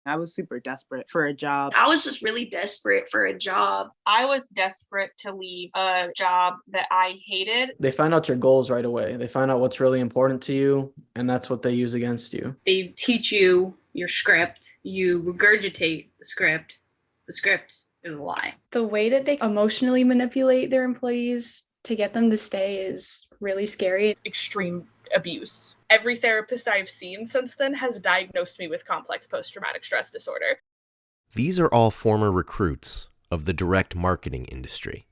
I was super desperate for a job. I was just really desperate for a job. I was desperate to leave a job that I hated. They find out your goals right away. They find out what's really important to you, and that's what they use against you. They teach you your script, you regurgitate the script is a lie. The way that they emotionally manipulate their employees to get them to stay is really scary. Extreme abuse. Every therapist I've seen since then has diagnosed me with complex post-traumatic stress disorder. These are all former recruits of the direct marketing industry.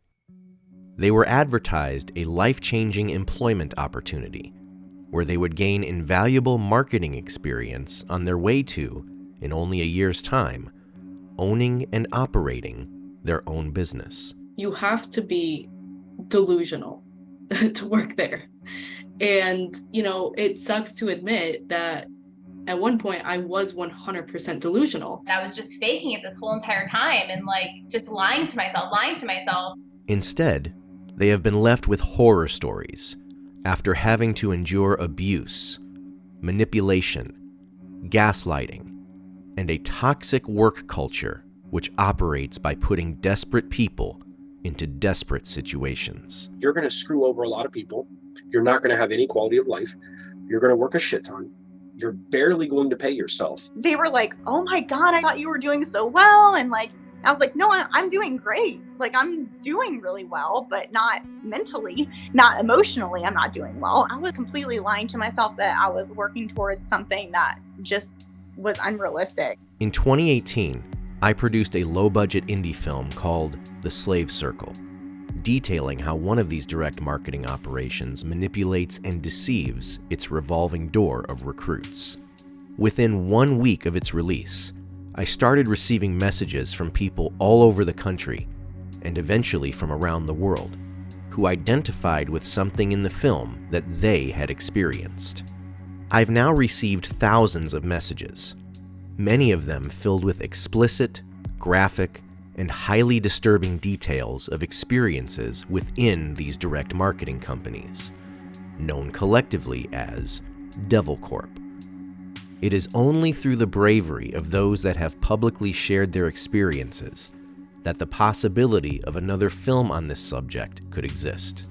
They were advertised a life-changing employment opportunity where they would gain invaluable marketing experience on their way to, in only a year's time, owning and operating their own business. You have to be delusional to work there. And, it sucks to admit that at one point I was 100% delusional. I was just faking it this whole entire time and just lying to myself. Instead, they have been left with horror stories after having to endure abuse, manipulation, gaslighting, and a toxic work culture which operates by putting desperate people into desperate situations. You're going to screw over a lot of people. You're not going to have any quality of life. You're going to work a shit ton. You're barely going to pay yourself. They were like, oh my God, I thought you were doing so well. And I was like, no, I'm doing great. I'm doing really well, but not mentally, not emotionally. I'm not doing well. I was completely lying to myself that I was working towards something that just was unrealistic. In 2018, I produced a low-budget indie film called The Slave Circle, detailing how one of these direct marketing operations manipulates and deceives its revolving door of recruits. Within 1 week of its release, I started receiving messages from people all over the country, and eventually from around the world, who identified with something in the film that they had experienced. I've now received thousands of messages, many of them filled with explicit, graphic, and highly disturbing details of experiences within these direct marketing companies, known collectively as Devilcorp. It is only through the bravery of those that have publicly shared their experiences that the possibility of another film on this subject could exist.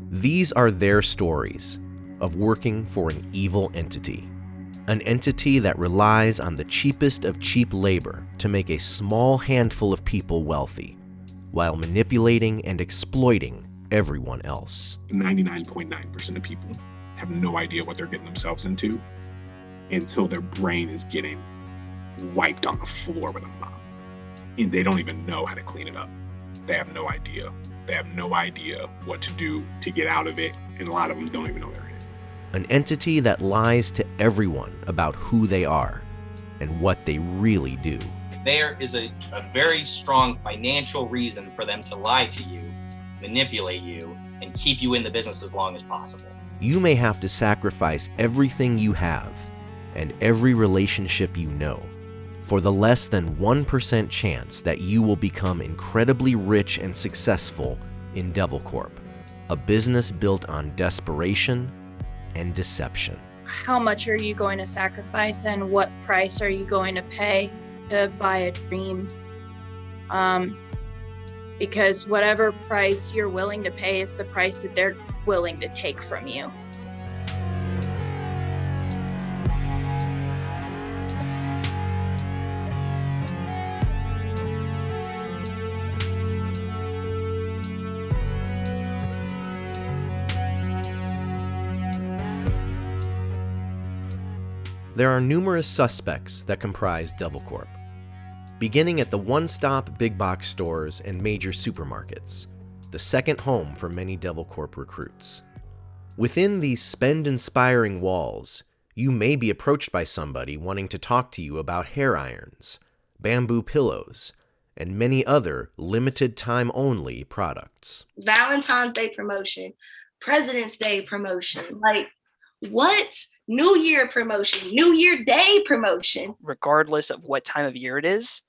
These are their stories of working for an evil entity, an entity that relies on the cheapest of cheap labor to make a small handful of people wealthy, while manipulating and exploiting everyone else. 99.9% of people have no idea what they're getting themselves into until their brain is getting wiped on the floor with a mop. And they don't even know how to clean it up. They have no idea. They have no idea what to do to get out of it, and a lot of them don't even know they're in it. An entity that lies to everyone about who they are and what they really do. There is a very strong financial reason for them to lie to you, manipulate you, and keep you in the business as long as possible. You may have to sacrifice everything you have and every relationship you know for the less than 1% chance that you will become incredibly rich and successful in Devilcorp, a business built on desperation and deception. How much are you going to sacrifice and what price are you going to pay to buy a dream? Because whatever price you're willing to pay is the price that they're willing to take from you. There are numerous suspects that comprise Devilcorp, beginning at the one-stop big box stores and major supermarkets, the second home for many Devilcorp recruits. Within these spend-inspiring walls, you may be approached by somebody wanting to talk to you about hair irons, bamboo pillows, and many other limited-time-only products. Valentine's Day promotion, President's Day promotion, what? New Year promotion, New Year Day promotion. Regardless of what time of year it is,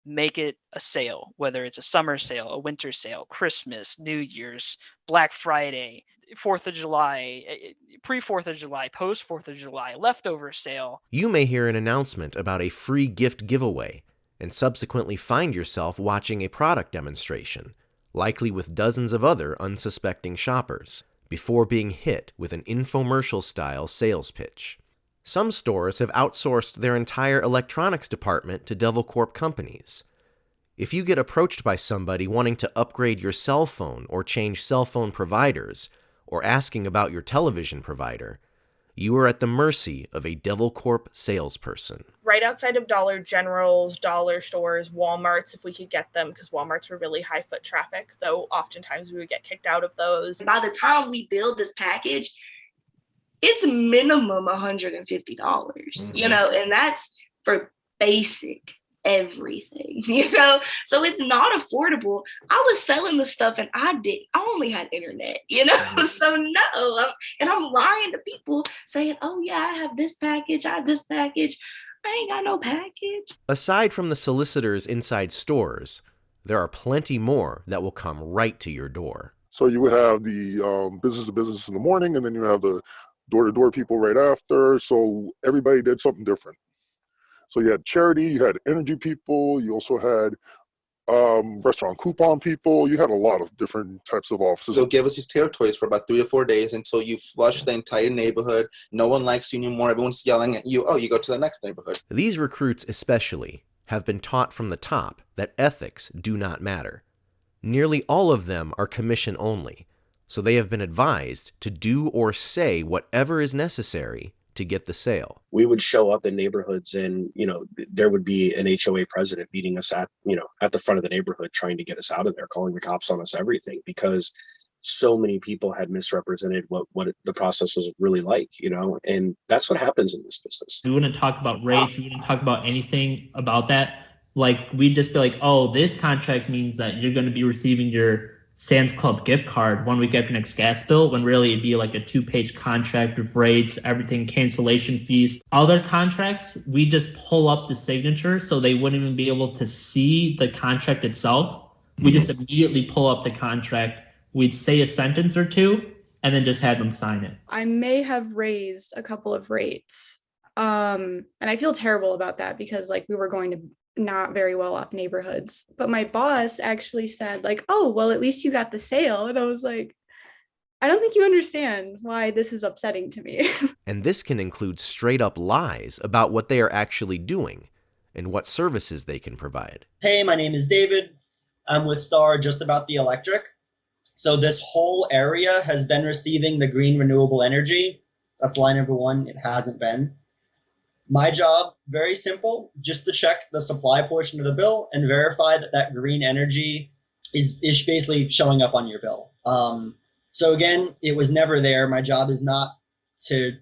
make it a sale, whether it's a summer sale, a winter sale, Christmas, New Year's, Black Friday. 4th of July, pre-4th of July, post-4th of July, leftover sale. You may hear an announcement about a free gift giveaway and subsequently find yourself watching a product demonstration, likely with dozens of other unsuspecting shoppers, before being hit with an infomercial-style sales pitch. Some stores have outsourced their entire electronics department to Devilcorp companies. If you get approached by somebody wanting to upgrade your cell phone or change cell phone providers, or asking about your television provider, you are at the mercy of a Devilcorp salesperson. Right outside of Dollar Generals, dollar stores, Walmarts, if we could get them, because Walmarts were really high foot traffic, though oftentimes we would get kicked out of those. By the time we build this package, it's minimum $150, you know, and that's for basic everything, you know, so it's not affordable. I was selling the stuff and I only had internet, you know, so no, I'm lying to people saying, oh yeah, I have this package, I ain't got no package. Aside from the solicitors inside stores, there are plenty more that will come right to your door. So you would have the business to business in the morning, and then you have the door-to-door people right after, so everybody did something different. So you had charity, you had energy people, you also had restaurant coupon people, you had a lot of different types of offices. They'll give us these territories for about 3 or 4 days until you flush the entire neighborhood. No one likes you anymore. Everyone's yelling at you. Oh, you go to the next neighborhood. These recruits especially have been taught from the top that ethics do not matter. Nearly all of them are commission only, so they have been advised to do or say whatever is necessary to get the sale. We would show up in neighborhoods and, you know, there would be an HOA president meeting us at the front of the neighborhood, trying to get us out of there, calling the cops on us, everything, because so many people had misrepresented what the process was really like, you know, and that's what happens in this business. We wouldn't talk about rates. We wouldn't talk about anything about that. Like, we'd just be like, oh, this contract means that you're going to be receiving your Sam's Club gift card 1 week after your next gas bill, when really it'd be like a 2-page contract with rates, everything, cancellation fees. Other contracts, we just pull up the signature so they wouldn't even be able to see the contract itself. We just immediately pull up the contract. We'd say a sentence or two and then just have them sign it. I may have raised a couple of rates. And I feel terrible about that because like we were going to not very well off neighborhoods. But my boss actually said like, oh, well, at least you got the sale. And I was like, I don't think you understand why this is upsetting to me. And this can include straight up lies about what they are actually doing and what services they can provide. Hey, my name is David. I'm with Star Just About the Electric. So this whole area has been receiving the green renewable energy. That's line number 1. It hasn't been. My job, very simple, just to check the supply portion of the bill and verify that that green energy is basically showing up on your bill. So again, it was never there. My job is not to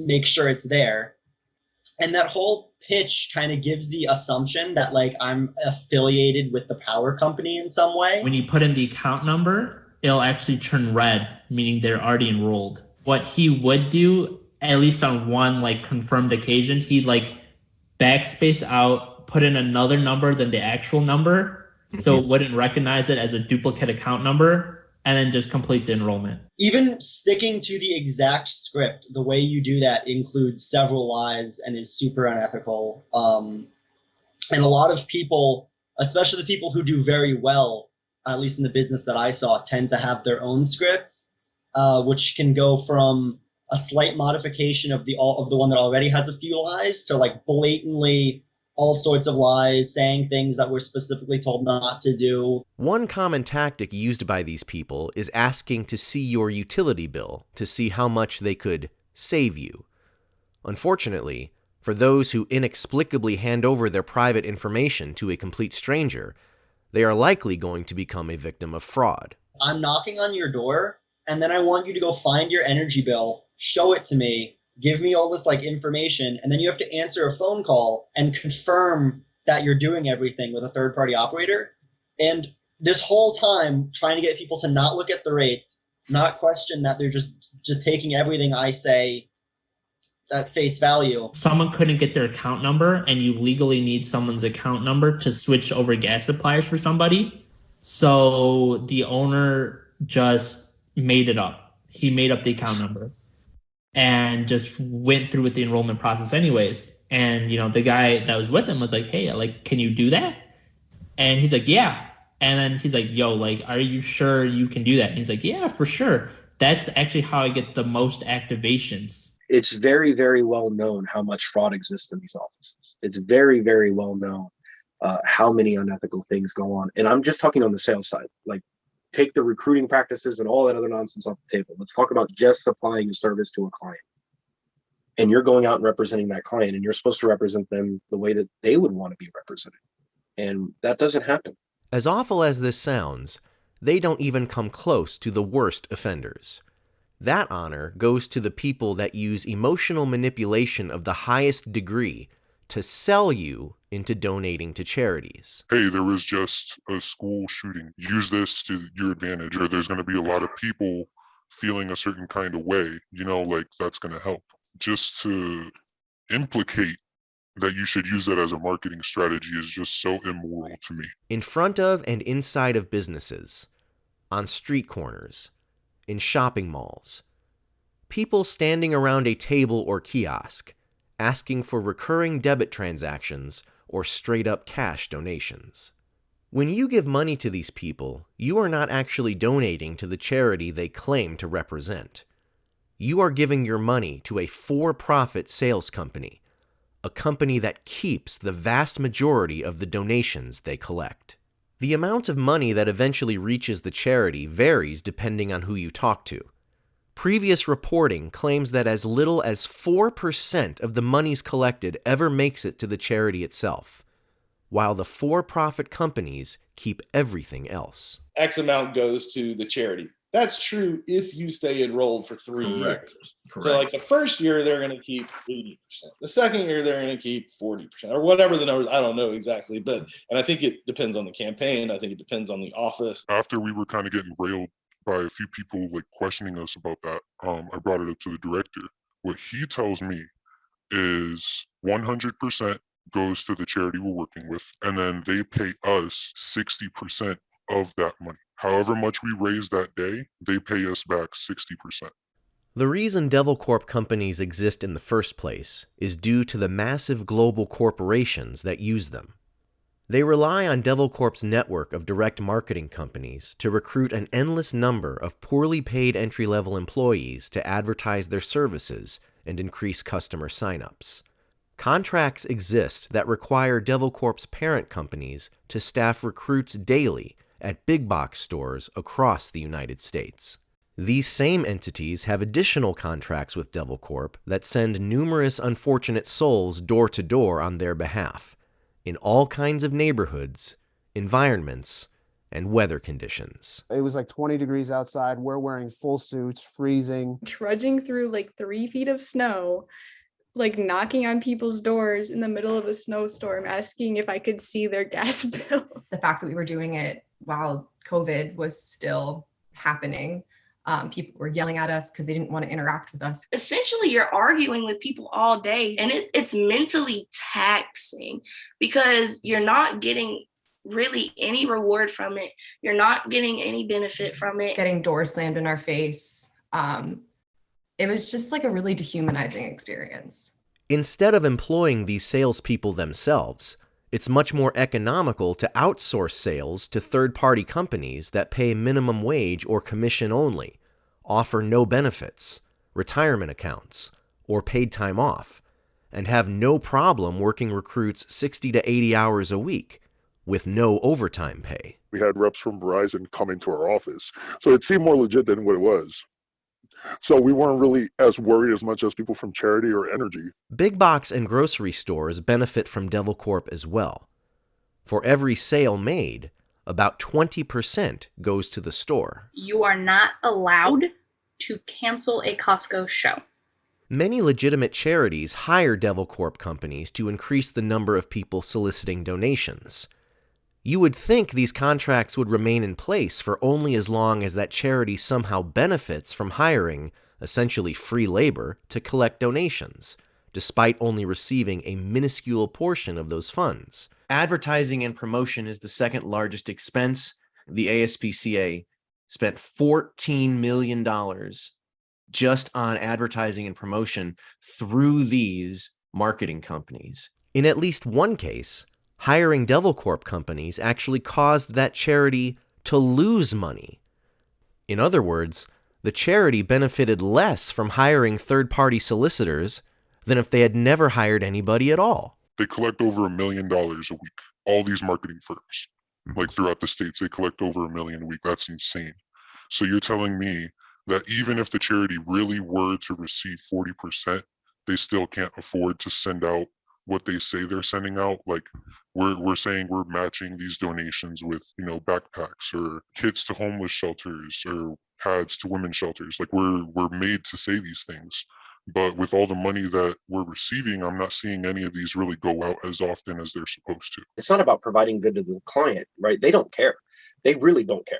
make sure it's there. And that whole pitch kind of gives the assumption that like I'm affiliated with the power company in some way. When you put in the account number, it'll actually turn red, meaning they're already enrolled. What he would do, at least on one like confirmed occasion, he'd like backspace out, put in another number than the actual number, so it wouldn't recognize it as a duplicate account number, and then just complete the enrollment. Even sticking to the exact script, the way you do that includes several lies and is super unethical. And a lot of people, especially the people who do very well, at least in the business that I saw, tend to have their own scripts, which can go from a slight modification of the one that already has a few lies to like blatantly all sorts of lies, saying things that we're specifically told not to do. One common tactic used by these people is asking to see your utility bill to see how much they could save you. Unfortunately, for those who inexplicably hand over their private information to a complete stranger, they are likely going to become a victim of fraud. I'm knocking on your door, and then I want you to go find your energy bill, show it to me, give me all this like information, and then you have to answer a phone call and confirm that you're doing everything with a third-party operator. And this whole time trying to get people to not look at the rates, not question that they're just taking everything I say at face value. Someone couldn't get their account number, and you legally need someone's account number to switch over gas suppliers for somebody. So the owner just made it up. he made up the account number and just went through with the enrollment process anyways. And, you know, the guy that was with him was like, hey, like, can you do that? And he's like, yeah. And then he's like, yo, like, are you sure you can do that? And he's like, yeah, for sure. That's actually how I get the most activations. It's very, very well known how much fraud exists in these offices. It's very, very well known how many unethical things go on. And I'm just talking on the sales side. Like, take the recruiting practices and all that other nonsense off the table. Let's talk about just supplying a service to a client. And you're going out and representing that client, and you're supposed to represent them the way that they would want to be represented. And that doesn't happen. As awful as this sounds, they don't even come close to the worst offenders. That honor goes to the people that use emotional manipulation of the highest degree to sell you into donating to charities. Hey, there was just a school shooting. Use this to your advantage, or there's going to be a lot of people feeling a certain kind of way, you know, like that's going to help. Just to implicate that you should use that as a marketing strategy is just so immoral to me. In front of and inside of businesses, on street corners, in shopping malls, people standing around a table or kiosk asking for recurring debit transactions or straight-up cash donations. When you give money to these people, you are not actually donating to the charity they claim to represent. You are giving your money to a for-profit sales company, a company that keeps the vast majority of the donations they collect. The amount of money that eventually reaches the charity varies depending on who you talk to. Previous reporting claims that as little as 4% of the monies collected ever makes it to the charity itself, while the for-profit companies keep everything else. X amount goes to the charity. That's true if you stay enrolled for 3 years. Correct. So like the first year, they're going to keep 80%. The second year, they're going to keep 40% or whatever the numbers. I don't know exactly, but, and I think it depends on the campaign. I think it depends on the office. After we were kind of getting railed by a few people like questioning us about that, I brought it up to the director. What he tells me is 100% goes to the charity we're working with, and then they pay us 60% of that money. However much we raise that day, they pay us back 60%. The reason Devilcorp companies exist in the first place is due to the massive global corporations that use them. They rely on Devilcorp's network of direct marketing companies to recruit an endless number of poorly paid entry-level employees to advertise their services and increase customer signups. Contracts exist that require Devilcorp's parent companies to staff recruits daily at big box stores across the United States. These same entities have additional contracts with Devilcorp that send numerous unfortunate souls door to door on their behalf, in all kinds of neighborhoods, environments, and weather conditions. It was like 20 degrees outside. We're wearing full suits, freezing. Trudging through like 3 feet of snow, like knocking on people's doors in the middle of a snowstorm, asking if I could see their gas bill. The fact that we were doing it while COVID was still happening. People were yelling at us because they didn't want to interact with us. Essentially, you're arguing with people all day, and it's mentally taxing because you're not getting really any reward from it. You're not getting any benefit from it. Getting doors slammed in our face. It was just like a really dehumanizing experience. Instead of employing these salespeople themselves, it's much more economical to outsource sales to third-party companies that pay minimum wage or commission only, offer no benefits, retirement accounts, or paid time off, and have no problem working recruits 60 to 80 hours a week with no overtime pay. We had reps from Verizon come into our office, so it seemed more legit than what it was. So we weren't really as worried as much as people from charity or energy. Big box and grocery stores benefit from Devilcorp as well. For every sale made, about 20% goes to the store. You are not allowed to cancel a Costco show. Many legitimate charities hire Devilcorp companies to increase the number of people soliciting donations. You would think these contracts would remain in place for only as long as that charity somehow benefits from hiring essentially free labor to collect donations, despite only receiving a minuscule portion of those funds. Advertising and promotion is the second largest expense. The ASPCA spent $14 million just on advertising and promotion through these marketing companies. In at least one case, hiring Devilcorp companies actually caused that charity to lose money. In other words, the charity benefited less from hiring third-party solicitors than if they had never hired anybody at all. They collect over $1 million a week. All these marketing firms, like throughout the states, they collect over $1 million a week. That's insane. So you're telling me that even if the charity really were to receive 40%, they still can't afford to send out what they say they're sending out? Like we're saying we're matching these donations with, backpacks or kits to homeless shelters or pads to women's shelters. Like we're made to say these things. But with all the money that we're receiving, I'm not seeing any of these really go out as often as they're supposed to. It's not about providing good to the client, right? They don't care. They really don't care.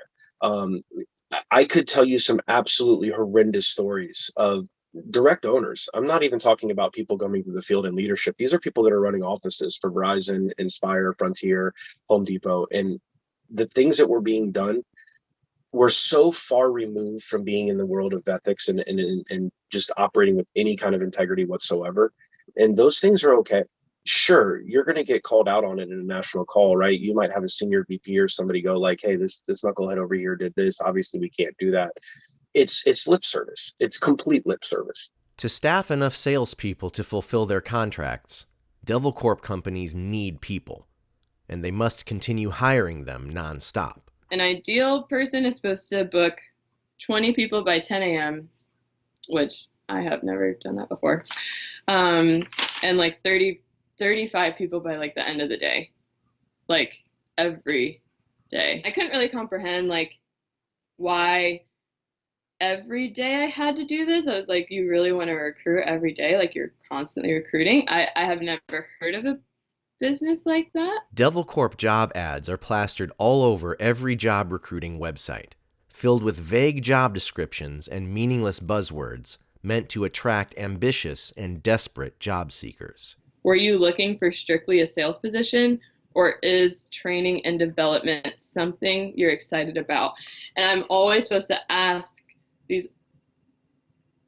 I could tell you some absolutely horrendous stories of direct owners. I'm not even talking about people coming to the field in leadership. These are people that are running offices for Verizon, Inspire, Frontier, Home Depot. And the things that were being done were so far removed from being in the world of ethics and just operating with any kind of integrity whatsoever. And those things are okay. Sure, you're going to get called out on it in a national call, right? You might have a senior VP or somebody go like, hey, this knucklehead over here did this. Obviously, we can't do that. It's lip service. It's complete lip service. To staff enough salespeople to fulfill their contracts, Devilcorp companies need people, and they must continue hiring them nonstop. An ideal person is supposed to book 20 people by 10 a.m., which I have never done that before, and like 35 people by like the end of the day, like every day. I couldn't really comprehend like why every day I had to do this. I was like, you really want to recruit every day? Like you're constantly recruiting? I have never heard of a business like that. Devilcorp job ads are plastered all over every job recruiting website, filled with vague job descriptions and meaningless buzzwords meant to attract ambitious and desperate job seekers. Were you looking for strictly a sales position, or is training and development something you're excited about? And I'm always supposed to ask these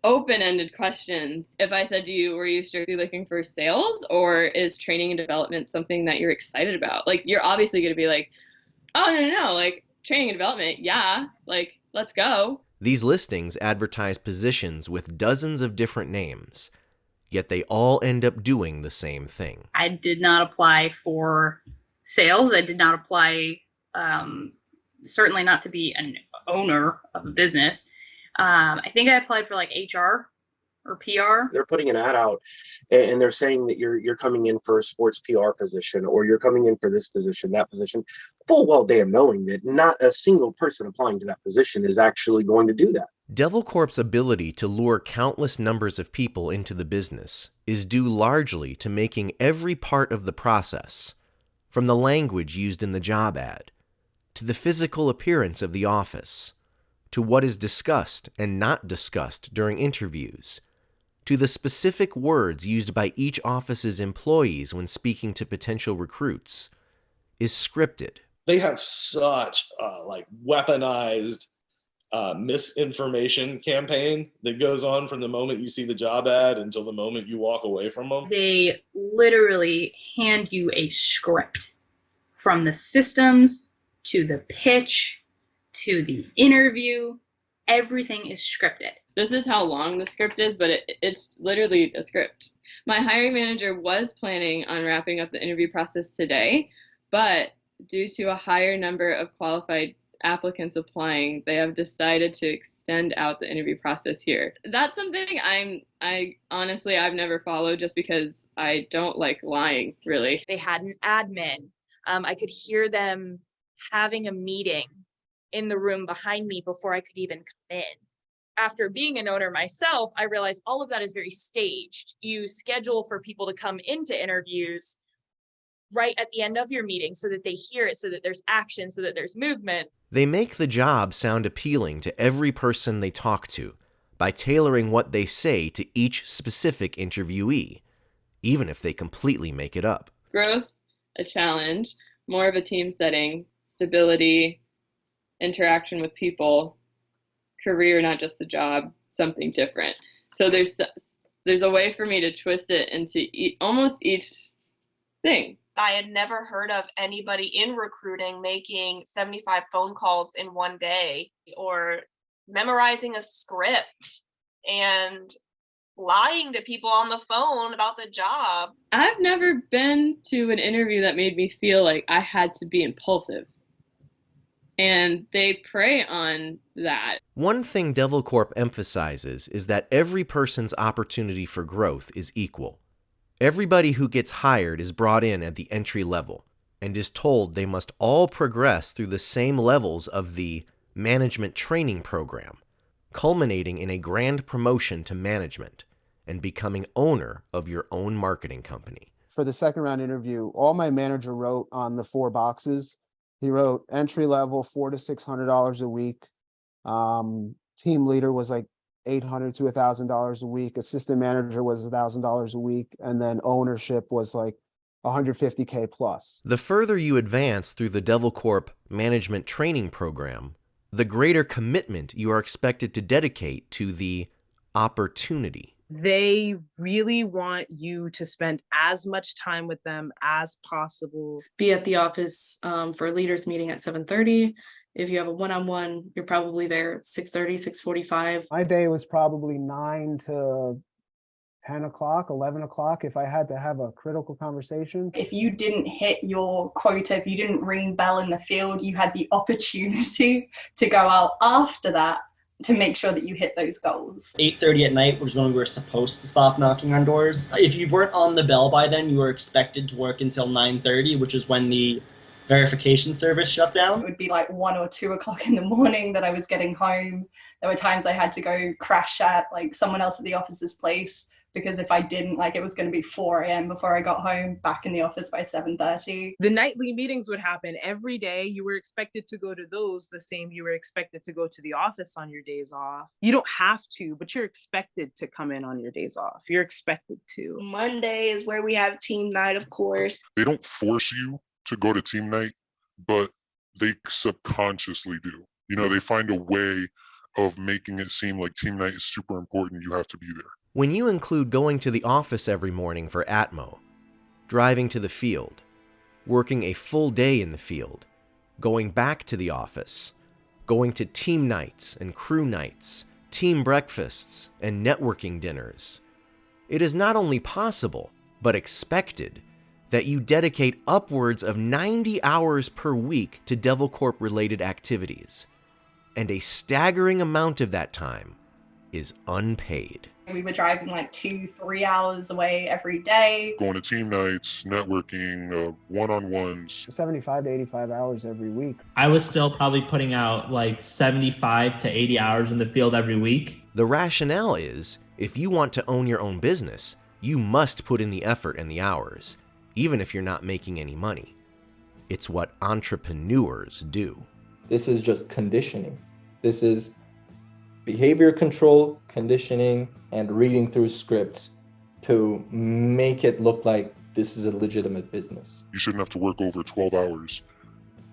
open-ended questions. If I said to you, were you strictly looking for sales, or is training and development something that you're excited about? Like, you're obviously going to be like, oh, no, like training and development. Yeah. Like, let's go. These listings advertise positions with dozens of different names, yet they all end up doing the same thing. I did not apply for sales. I did not apply, certainly not to be an owner of a business. I think I applied for like HR or PR. They're putting an ad out and they're saying that you're coming in for a sports PR position, or you're coming in for this position, that position, full well damn knowing that not a single person applying to that position is actually going to do that. Devilcorp's ability to lure countless numbers of people into the business is due largely to making every part of the process, from the language used in the job ad, to the physical appearance of the office, to what is discussed and not discussed during interviews, to the specific words used by each office's employees when speaking to potential recruits, is scripted. They have such like weaponized misinformation campaign that goes on from the moment you see the job ad until the moment you walk away from them. They literally hand you a script, from the systems to the pitch to the interview. Everything is scripted. This is how long the script is, but it's literally a script. My hiring manager was planning on wrapping up the interview process today, but due to a higher number of qualified applicants applying, they have decided to extend out the interview process here. That's something I honestly, I've never followed, just because I don't like lying, really. They had an admin. I could hear them having a meeting in the room behind me before I could even come in. After being an owner myself, I realized all of that is very staged. You schedule for people to come into interviews right at the end of your meeting so that they hear it, so that there's action, so that there's movement. They make the job sound appealing to every person they talk to by tailoring what they say to each specific interviewee, even if they completely make it up. Growth, a challenge, more of a team setting, stability, interaction with people, career, not just a job. something different. So there's a way for me to twist it into almost each thing. I had never heard of anybody in recruiting making 75 phone calls in one day, or memorizing a script and lying to people on the phone about the job. I've never been to an interview that made me feel like I had to be impulsive. And they prey on that. One thing Devilcorp emphasizes is that every person's opportunity for growth is equal. Everybody who gets hired is brought in at the entry level and is told they must all progress through the same levels of the management training program, culminating in a grand promotion to management and becoming owner of your own marketing company. For the second round interview, all my manager wrote on the 4 boxes. He wrote entry level, $400 to $600 a week. Team leader was like $800 to $1,000 a week. Assistant manager was $1,000 a week, and then ownership was like $150K plus. The further you advance through the Devilcorp management training program, the greater commitment you are expected to dedicate to the opportunity. They really want you to spend as much time with them as possible. Be at the office for a leaders meeting at 7:30. If you have a one-on-one, you're probably there at 6:30, 6:45. My day was probably 9 to 10 o'clock, 11 o'clock if I had to have a critical conversation. If you didn't hit your quota, if you didn't ring bell in the field, you had the opportunity to go out after that to make sure that you hit those goals. 8:30 at night was when we were supposed to stop knocking on doors. If you weren't on the bell by then, you were expected to work until 9:30, which is when the verification service shut down. It would be like 1 or 2 o'clock in the morning that I was getting home. There were times I had to go crash at like someone else at the office's place, because if I didn't, like, it was going to be 4 a.m. before I got home, back in the office by 7:30. The nightly meetings would happen every day. You were expected to go to those the same you were expected to go to the office on your days off. You don't have to, but you're expected to come in on your days off. You're expected to. Monday is where we have team night, of course. They don't force you to go to team night, but they subconsciously do. You know, they find a way of making it seem like team night is super important. You have to be there. When you include going to the office every morning for Atmo, driving to the field, working a full day in the field, going back to the office, going to team nights and crew nights, team breakfasts, and networking dinners, it is not only possible, but expected that you dedicate upwards of 90 hours per week to Devilcorp-related activities, and a staggering amount of that time is unpaid. We were driving like 2-3 hours away every day. Going to team nights, networking, one-on-ones. 75 to 85 hours every week. I was still probably putting out like 75 to 80 hours in the field every week. The rationale is, if you want to own your own business, you must put in the effort and the hours, even if you're not making any money. It's what entrepreneurs do. This is just conditioning. This is behavior control, conditioning, and reading through scripts to make it look like this is a legitimate business. You shouldn't have to work over 12 hours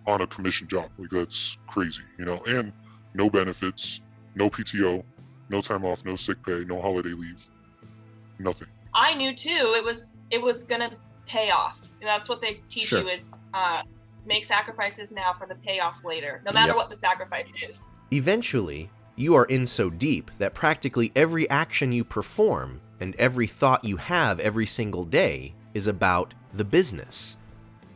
on a commission job. Like, that's crazy, you know? And no benefits, no PTO, no time off, no sick pay, no holiday leave, nothing. I knew too, it was gonna pay off. That's what they teach Sure. you is make sacrifices now for the payoff later, no matter Yep. what the sacrifice is. Eventually, you are in so deep that practically every action you perform and every thought you have every single day is about the business.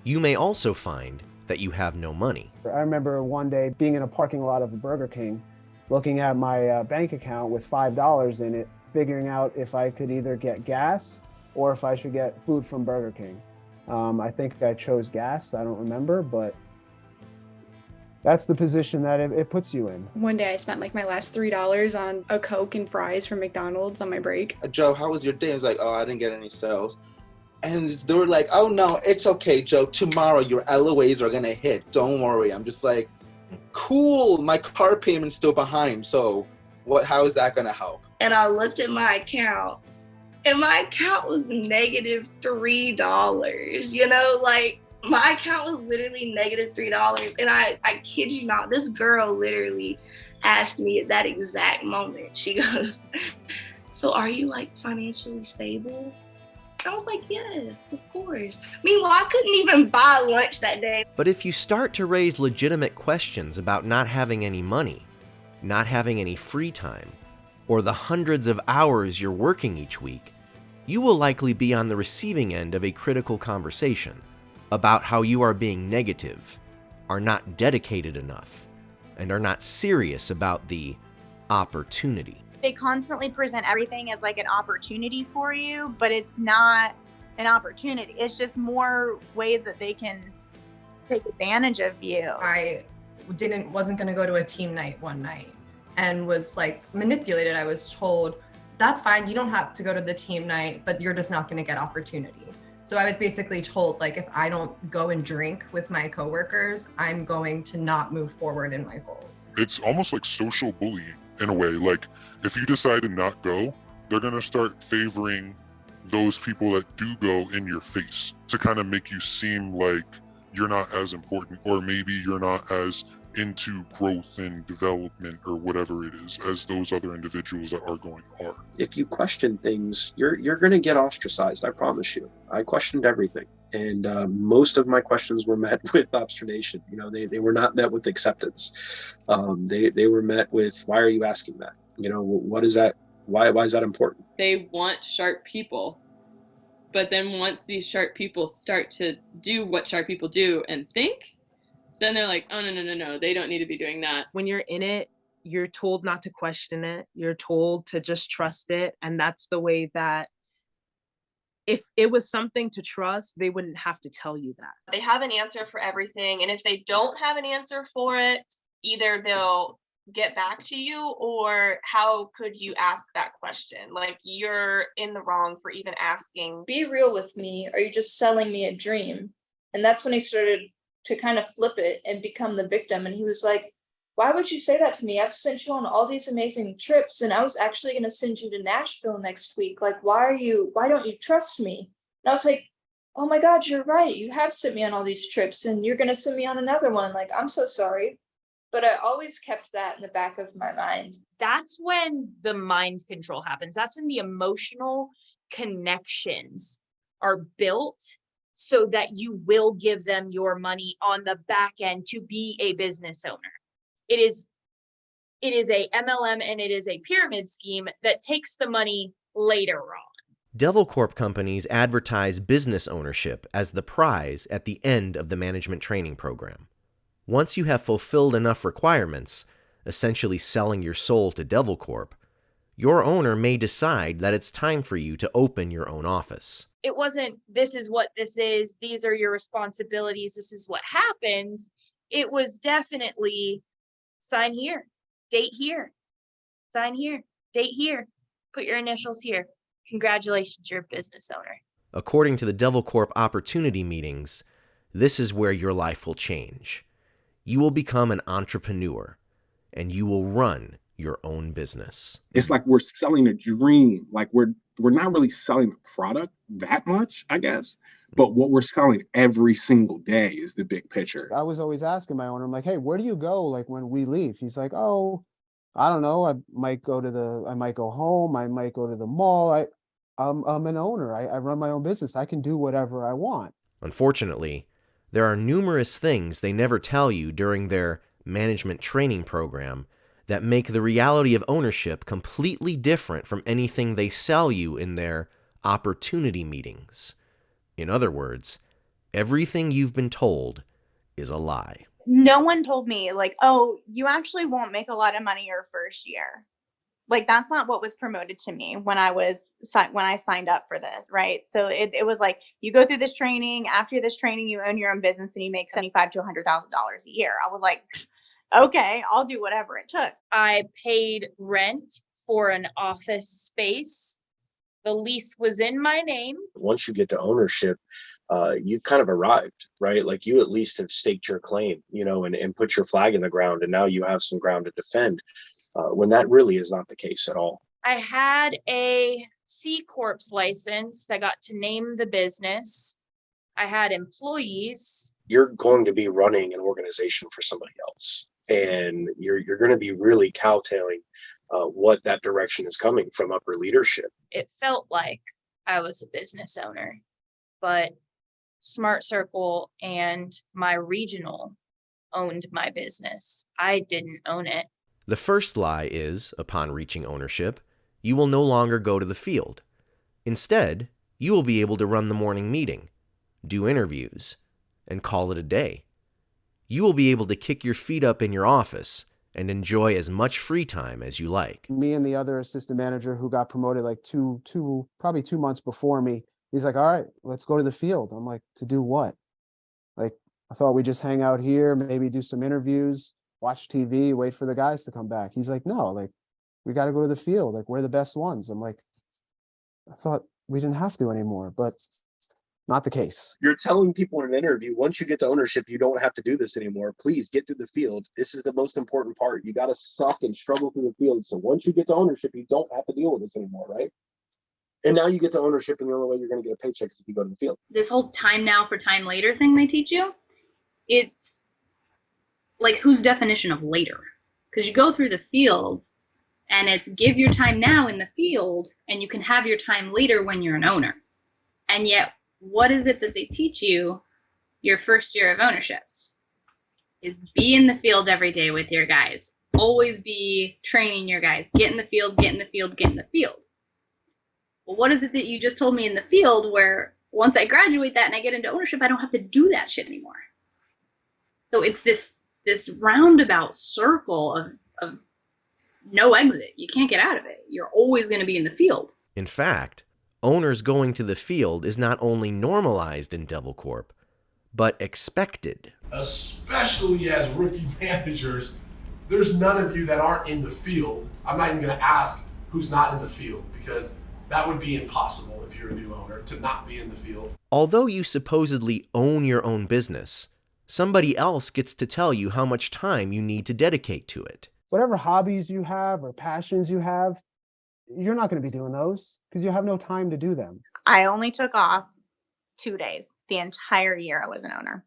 You may also find that you have no money. I remember one day being in a parking lot of a Burger King, looking at my bank account with $5 in it, figuring out if I could either get gas or if I should get food from Burger King. I think I chose gas, I don't remember, but that's the position that it puts you in. One day I spent like my last $3 on a Coke and fries from McDonald's on my break. Joe, how was your day? I was like, oh, I didn't get any sales. And they were like, oh no, it's okay, Joe. Tomorrow your LOAs are gonna hit. Don't worry. I'm just like, cool. My car payment's still behind. So how is that gonna help? And I looked at my account, and my account was negative $3. You know, like, my account was literally negative $3. And I kid you not, this girl literally asked me at that exact moment. She goes, "So are you like financially stable?" I was like, "Yes, of course." Meanwhile, I couldn't even buy lunch that day. But if you start to raise legitimate questions about not having any money, not having any free time, or the hundreds of hours you're working each week, you will likely be on the receiving end of a critical conversation about how you are being negative, are not dedicated enough, and are not serious about the opportunity. They constantly present everything as like an opportunity for you, but it's not an opportunity. It's just more ways that they can take advantage of you. I wasn't going to go to a team night one night and was like manipulated. I was told, that's fine, you don't have to go to the team night, but you're just not going to get opportunity. So I was basically told, like, if I don't go and drink with my coworkers, I'm going to not move forward in my goals. It's almost like social bullying in a way. Like, if you decide to not go, they're going to start favoring those people that do go in your face to kind of make you seem like you're not as important, or maybe you're not as into growth and development or whatever it is as those other individuals that are going are. If you question things, you're going to get ostracized. I promise you. I questioned everything, and most of my questions were met with obsternation. You know, they were not met with acceptance. They were met with, "Why are you asking that? You know, what is that? Why is that important?" They want sharp people, but then once these sharp people start to do what sharp people do and think, then they're like, "Oh, no, they don't need to be doing that." When you're in it, you're told not to question it. You're told to just trust it. And that's the way that if it was something to trust, they wouldn't have to tell you that. They have an answer for everything. And if they don't have an answer for it, either they'll get back to you, or how could you ask that question? Like, you're in the wrong for even asking. Be real with me. Are you just selling me a dream? And that's when he started to kind of flip it and become the victim. And he was like, why would you say that to me? I've sent you on all these amazing trips, and I was actually going to send you to Nashville next week. Like, why don't you trust me? And I was like, oh my God, you're right. You have sent me on all these trips, and you're going to send me on another one. Like, I'm so sorry. But I always kept that in the back of my mind. That's when the mind control happens. That's when the emotional connections are built so that you will give them your money on the back end to be a business owner. It is a MLM, and it is a pyramid scheme that takes the money later on. Devilcorp companies advertise business ownership as the prize at the end of the management training program. Once you have fulfilled enough requirements, essentially selling your soul to Devilcorp, your owner may decide that it's time for you to open your own office. It wasn't, this is what this is, these are your responsibilities, this is what happens. It was definitely sign here, date here, sign here, date here, put your initials here. Congratulations, you're a business owner. According to the Devilcorp opportunity meetings, this is where your life will change. You will become an entrepreneur, and you will run your own business. It's like we're selling a dream. Like we're not really selling the product that much, I guess, but what we're selling every single day is the big picture. I was always asking my owner, I'm like, hey, where do you go? Like when we leave, he's like, oh, I don't know. I might go home. I might go to the mall. I'm an owner. I run my own business. I can do whatever I want. Unfortunately, there are numerous things they never tell you during their management training program that make the reality of ownership completely different from anything they sell you in their opportunity meetings. In other words, everything you've been told is a lie. No one told me like, oh, you actually won't make a lot of money your first year. Like, that's not what was promoted to me when I signed up for this, right? So it was like, you go through this training. After this training, you own your own business and you make $75,000 to $100,000 a year. I was like, okay, I'll do whatever it took. I paid rent for an office space. The lease was in my name. Once you get to ownership, you've kind of arrived, right? Like you at least have staked your claim, you know, and put your flag in the ground, and now you have some ground to defend. When that really is not the case at all. I had a C Corp license. I got to name the business. I had employees. You're going to be running an organization for somebody else. and you're going to be really cowtailing what that direction is coming from upper leadership. It felt like I was a business owner, but Smart Circle and my regional owned my business. I didn't own it. The first lie is, upon reaching ownership, you will no longer go to the field. Instead, you will be able to run the morning meeting, do interviews, and call it a day. You will be able to kick your feet up in your office and enjoy as much free time as you like. Me and the other assistant manager who got promoted like probably 2 months before me, he's like, all right, let's go to the field. I'm like, to do what? Like, I thought we'd just hang out here, maybe do some interviews, watch TV, wait for the guys to come back. He's like, no, like, we got to go to the field. Like, we're the best ones. I'm like, I thought we didn't have to anymore, but not the case. You're telling people in an interview, once you get to ownership, you don't have to do this anymore. Please get to the field. This is the most important part. You got to suck and struggle through the field. So once you get to ownership, you don't have to deal with this anymore, right? And now you get to ownership, and the only way you're going to get a paycheck is if you go to the field. This whole time now for time later thing they teach you, it's like, whose definition of later? Because you go through the field and it's give your time now in the field and you can have your time later when you're an owner. And yet, what is it that they teach you your first year of ownership? Is be in the field every day with your guys. Always be training your guys. Get in the field, get in the field, get in the field. Well, what is it that you just told me in the field where once I graduate that and I get into ownership, I don't have to do that shit anymore? So it's this roundabout circle of no exit. You can't get out of it. You're always going to be in the field. In fact, owners going to the field is not only normalized in Devilcorp, but expected. Especially as rookie managers, there's none of you that aren't in the field. I'm not even going to ask who's not in the field, because that would be impossible if you're a new owner to not be in the field. Although you supposedly own your own business, somebody else gets to tell you how much time you need to dedicate to it. Whatever hobbies you have or passions you have, you're not going to be doing those because you have no time to do them. I only took off 2 days the entire year I was an owner.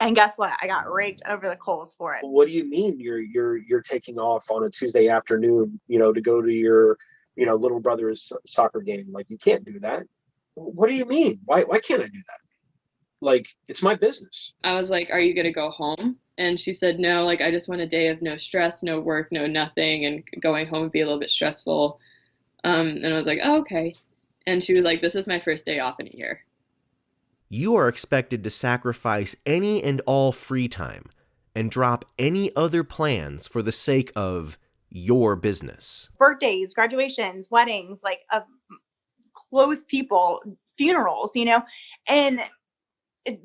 And guess what? I got raked over the coals for it. What do you mean you're taking off on a Tuesday afternoon, to go to your, little brother's soccer game? Like, you can't do that. What do you mean? Why can't I do that? Like, it's my business. I was like, are you going to go home? And she said, no, like, I just want a day of no stress, no work, no nothing. And going home would be a little bit stressful. And I was like, oh, okay. And she was like, this is my first day off in a year. You are expected to sacrifice any and all free time and drop any other plans for the sake of your business. Birthdays, graduations, weddings, like of close people, funerals, and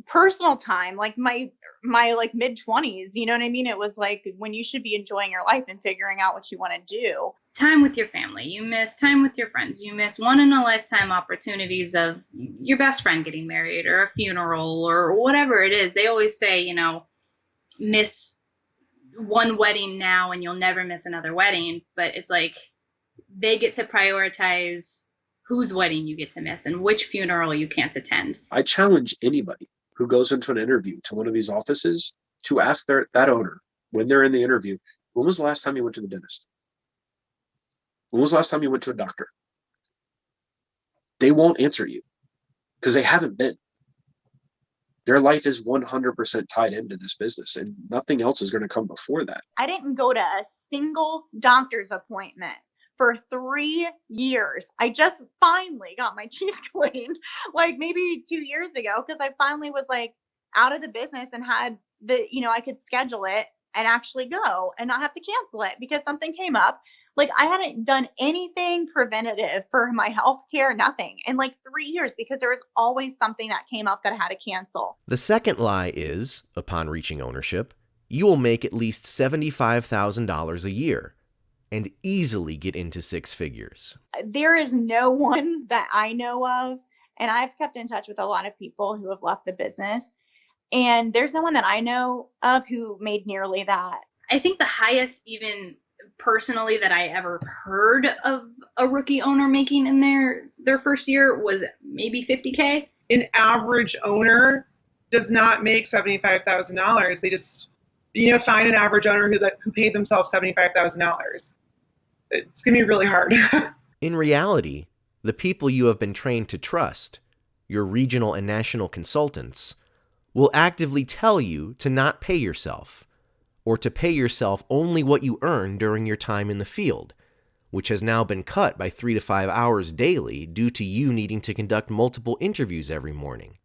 personal time, like my like mid-20s, you know what I mean? It was like when you should be enjoying your life and figuring out what you want to do. Time with your family. You miss time with your friends. You miss one-in-a-lifetime opportunities of your best friend getting married or a funeral or whatever it is. They always say, miss one wedding now and you'll never miss another wedding. But it's like they get to prioritize whose wedding you get to miss and which funeral you can't attend. I challenge anybody who goes into an interview to one of these offices to ask that owner, when they're in the interview, when was the last time you went to the dentist? When was the last time you went to a doctor? They won't answer you because they haven't been. Their life is 100% tied into this business, and nothing else is going to come before that. I didn't go to a single doctor's appointment for 3 years. I just finally got my teeth cleaned, like maybe 2 years ago, because I finally was like out of the business and had I could schedule it and actually go and not have to cancel it because something came up. Like, I hadn't done anything preventative for my health care, nothing, in like 3 years because there was always something that came up that I had to cancel. The second lie is, upon reaching ownership, you will make at least $75,000 a year and easily get into six figures. There is no one that I know of, and I've kept in touch with a lot of people who have left the business, and there's no one that I know of who made nearly that. I think the highest even personally that I ever heard of a rookie owner making in their first year was maybe $50K. An average owner does not make $75,000. They just find an average owner who paid themselves $75,000. It's going to be really hard. In reality, the people you have been trained to trust, your regional and national consultants, will actively tell you to not pay yourself, or to pay yourself only what you earn during your time in the field, which has now been cut by 3 to 5 hours daily due to you needing to conduct multiple interviews every morning.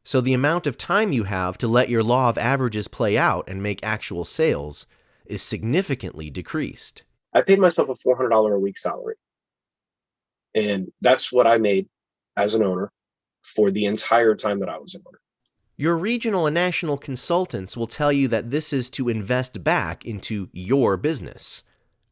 So the amount of time you have to let your law of averages play out and make actual sales is significantly decreased. I paid myself a $400 a week salary. And that's what I made as an owner for the entire time that I was an owner. Your regional and national consultants will tell you that this is to invest back into your business,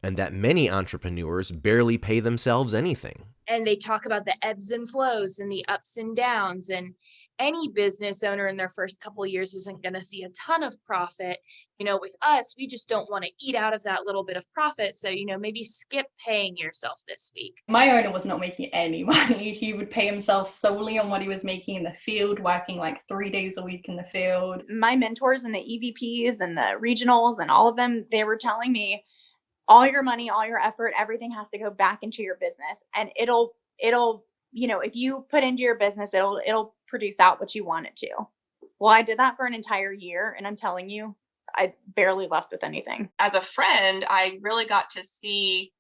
and that many entrepreneurs barely pay themselves anything. And they talk about the ebbs and flows and the ups and downs, and any business owner in their first couple of years isn't going to see a ton of profit. With us, we just don't want to eat out of that little bit of profit. So, maybe skip paying yourself this week. My owner was not making any money. He would pay himself solely on what he was making in the field, working like 3 days a week in the field. My mentors and the EVPs and the regionals and all of them, they were telling me, all your money, all your effort, everything has to go back into your business. And it'll, if you put into your business, it'll produce out what you want it to. Well, I did that for an entire year, and I'm telling you, I barely left with anything. As a friend, I really got to see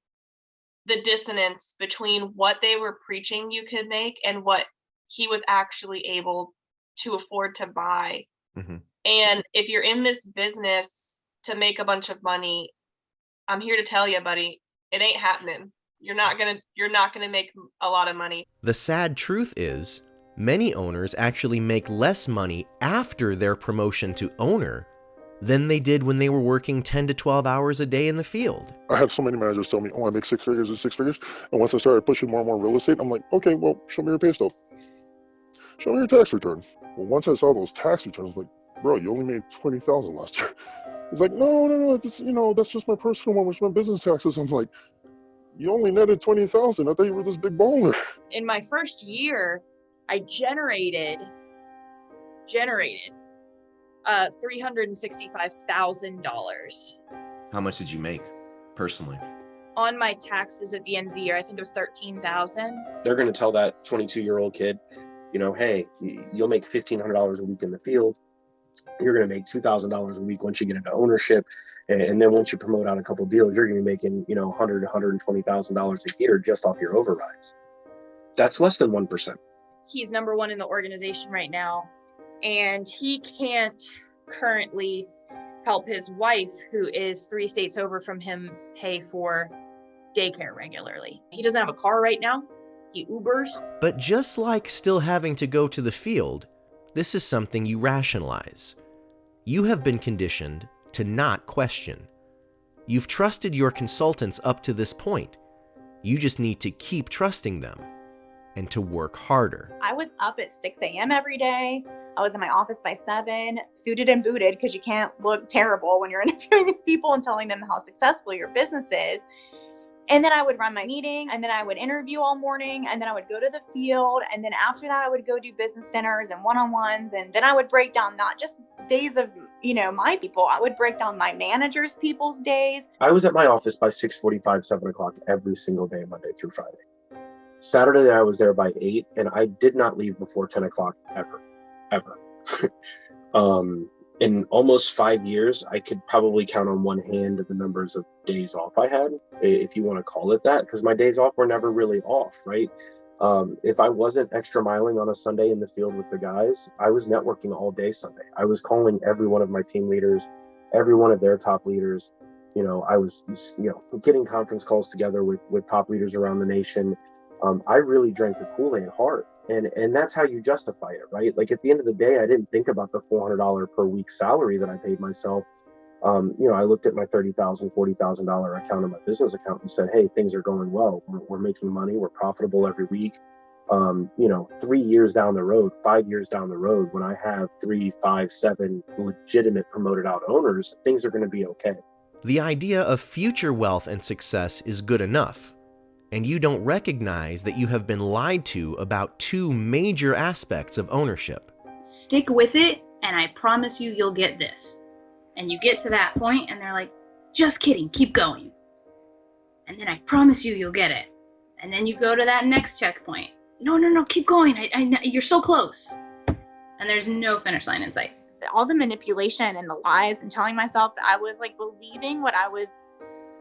the dissonance between what they were preaching you could make and what he was actually able to afford to buy. Mm-hmm. And if you're in this business to make a bunch of money, I'm here to tell you, buddy, it ain't happening. You're not gonna make a lot of money. The sad truth is, many owners actually make less money after their promotion to owner than they did when they were working 10 to 12 hours a day in the field. I had so many managers tell me, oh, I make 6 figures and 6 figures. And once I started pushing more and more real estate, I'm like, okay, well, show me your pay stub. Show me your tax return. Well, once I saw those tax returns, I'm like, bro, you only made $20,000 last year. It's like, no, that's just my personal one, which my business taxes. I'm like, you only netted 20,000. I thought you were this big baller. In my first year, I generated $365,000. How much did you make personally? On my taxes at the end of the year, I think it was $13,000. They're going to tell that 22-year-old kid, hey, you'll make $1,500 a week in the field. You're going to make $2,000 a week once you get into ownership. And then once you promote out a couple deals, you're going to be making, $100,000 to $120,000 a year just off your overrides. That's less than 1%. He's number one in the organization right now, and he can't currently help his wife, who is 3 states over from him, pay for daycare regularly. He doesn't have a car right now. He Ubers. But just like still having to go to the field, this is something you rationalize. You have been conditioned to not question. You've trusted your consultants up to this point. You just need to keep trusting them and to work harder. I was up at 6 a.m. every day. I was in my office by 7, suited and booted, because you can't look terrible when you're interviewing these people and telling them how successful your business is. And then I would run my meeting, and then I would interview all morning, and then I would go to the field, and then after that I would go do business dinners and one-on-ones, and then I would break down not just days of my people, I would break down my managers' people's days. I was at my office by 6:45, 7 o'clock every single day, Monday through Friday. Saturday I was there by 8, and I did not leave before 10 o'clock ever. In almost 5 years, I could probably count on one hand the numbers of days off I had, if you want to call it that, because my days off were never really off, right? If I wasn't extra miling on a Sunday in the field with the guys, I was networking all day Sunday. I was calling every one of my team leaders, every one of their top leaders. I was, getting conference calls together with top leaders around the nation. I really drank the Kool-Aid hard. And that's how you justify it, right? Like at the end of the day, I didn't think about the $400 per week salary that I paid myself. I looked at my $30,000, $40,000 account in my business account and said, hey, things are going well. We're making money. We're profitable every week. 3 years down the road, 5 years down the road, when I have 3, 5, 7 legitimate promoted out owners, things are going to be okay. The idea of future wealth and success is good enough, and you don't recognize that you have been lied to about 2 major aspects of ownership. Stick with it, and I promise you'll get this. And you get to that point and they're like, just kidding, keep going. And then I promise you, you'll get it. And then you go to that next checkpoint. No, keep going. You're so close. And there's no finish line in sight. All the manipulation and the lies and telling myself that I was like believing what I was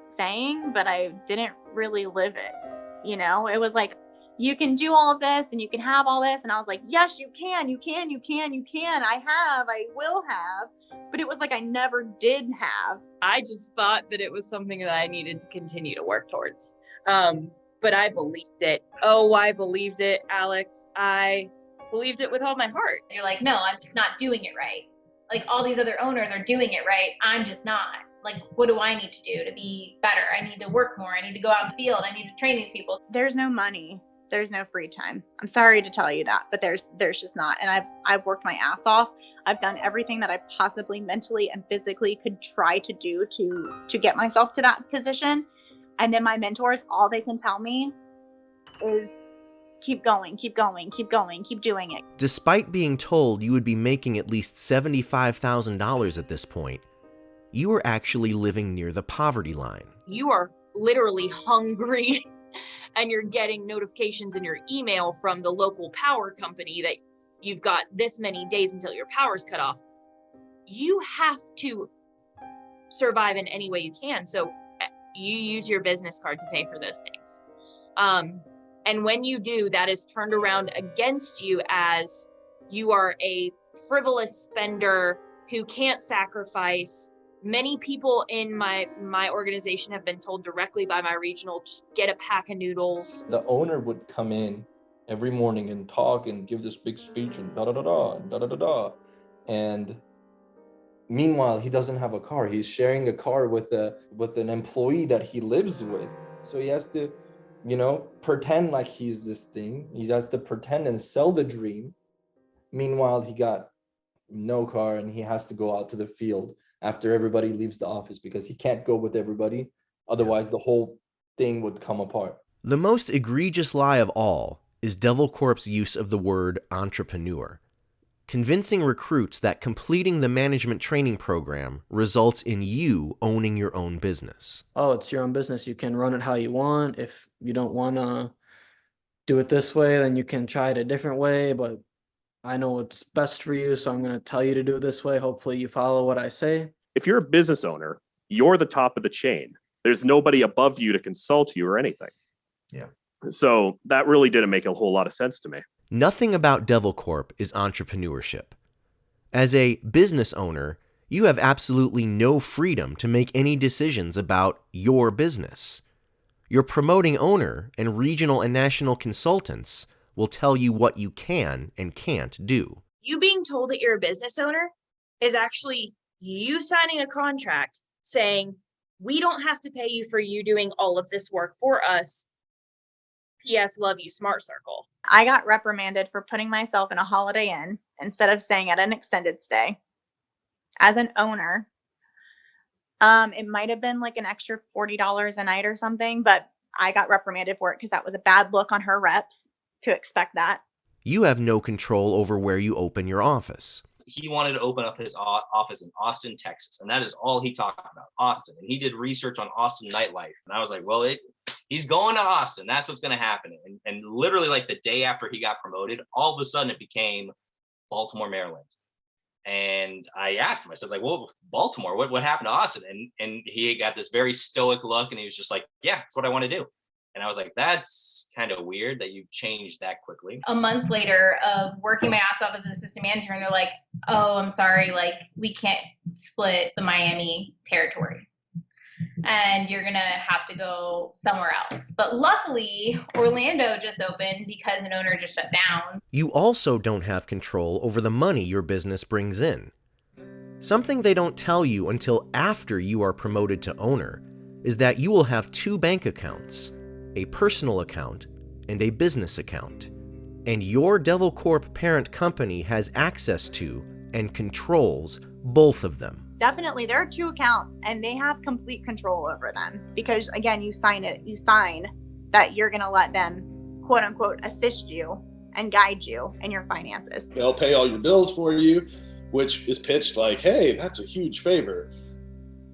saying, but I didn't really live it. You know, it was like, you can do all of this and you can have all this. And I was like, yes, you can. I will have. But it was like I never did have. I just thought that it was something that I needed to continue to work towards. But I believed it. Oh, I believed it, Alex. I believed it with all my heart. You're like, no, I'm just not doing it right. Like all these other owners are doing it right. I'm just not. Like, what do I need to do to be better? I need to work more. I need to go out in the field. I need to train these people. There's no money. There's no free time. I'm sorry to tell you that, but there's just not. And I've worked my ass off. I've done everything that I possibly mentally and physically could try to do to get myself to that position. And then my mentors, all they can tell me is keep going, keep doing it. Despite being told you would be making at least $75,000 at this point, you were actually living near the poverty line. You are literally hungry and you're getting notifications in your email from the local power company that you've got this many days until your power's cut off. You have to survive in any way you can. So you use your business card to pay for those things. And when you do, that is turned around against you as you are a frivolous spender who can't sacrifice. Many people in my organization have been told directly by my regional, just get a pack of noodles. The owner would come in every morning and talk and give this big speech and da-da-da-da. And meanwhile, he doesn't have a car. He's sharing a car with an employee that he lives with. So he has to, pretend like he's this thing. He has to pretend and sell the dream. Meanwhile, he got no car and he has to go out to the field after everybody leaves the office because he can't go with everybody. Otherwise, the whole thing would come apart. The most egregious lie of all is Devilcorp's use of the word entrepreneur, convincing recruits that completing the management training program results in you owning your own business. Oh, it's your own business. You can run it how you want. If you don't want to do it this way, then you can try it a different way, but I know what's best for you, so I'm going to tell you to do it this way. Hopefully you follow what I say. If you're a business owner, you're the top of the chain. There's nobody above you to consult you or anything. Yeah. So that really didn't make a whole lot of sense to me. Nothing about Devilcorp is entrepreneurship. As a business owner, you have absolutely no freedom to make any decisions about your business. Your promoting owner and regional and national consultants will tell you what you can and can't do. You being told that you're a business owner is actually you signing a contract saying, we don't have to pay you for you doing all of this work for us. P.S. Love you, Smart Circle. I got reprimanded for putting myself in a Holiday Inn instead of staying at an extended stay. As an owner, it might have been like an extra $40 a night or something, but I got reprimanded for it because that was a bad look on her reps to expect that. You have no control over where you open your office. He wanted to open up his office in Austin, Texas, and that is all he talked about, Austin. And he did research on Austin nightlife, and I was like, well, he's going to Austin. That's what's going to happen. And literally, like the day after he got promoted, all of a sudden it became Baltimore, Maryland. And I asked him, I said, like, well, Baltimore, what happened to Austin? And he got this very stoic look, and he was just like, yeah, that's what I want to do. And I was like, that's kind of weird that you changed that quickly. A month later of working my ass off as an assistant manager, and they're like, oh, I'm sorry, like, we can't split the Miami territory. And you're going to have to go somewhere else. But luckily, Orlando just opened because an owner just shut down. You also don't have control over the money your business brings in. Something they don't tell you until after you are promoted to owner is that you will have 2 bank accounts, a personal account and a business account. And your Devilcorp parent company has access to and controls both of them. Definitely, there are 2 accounts and they have complete control over them because, again, you sign that you're going to let them, quote unquote, assist you and guide you in your finances. They'll pay all your bills for you. which is pitched like, hey, that's a huge favor.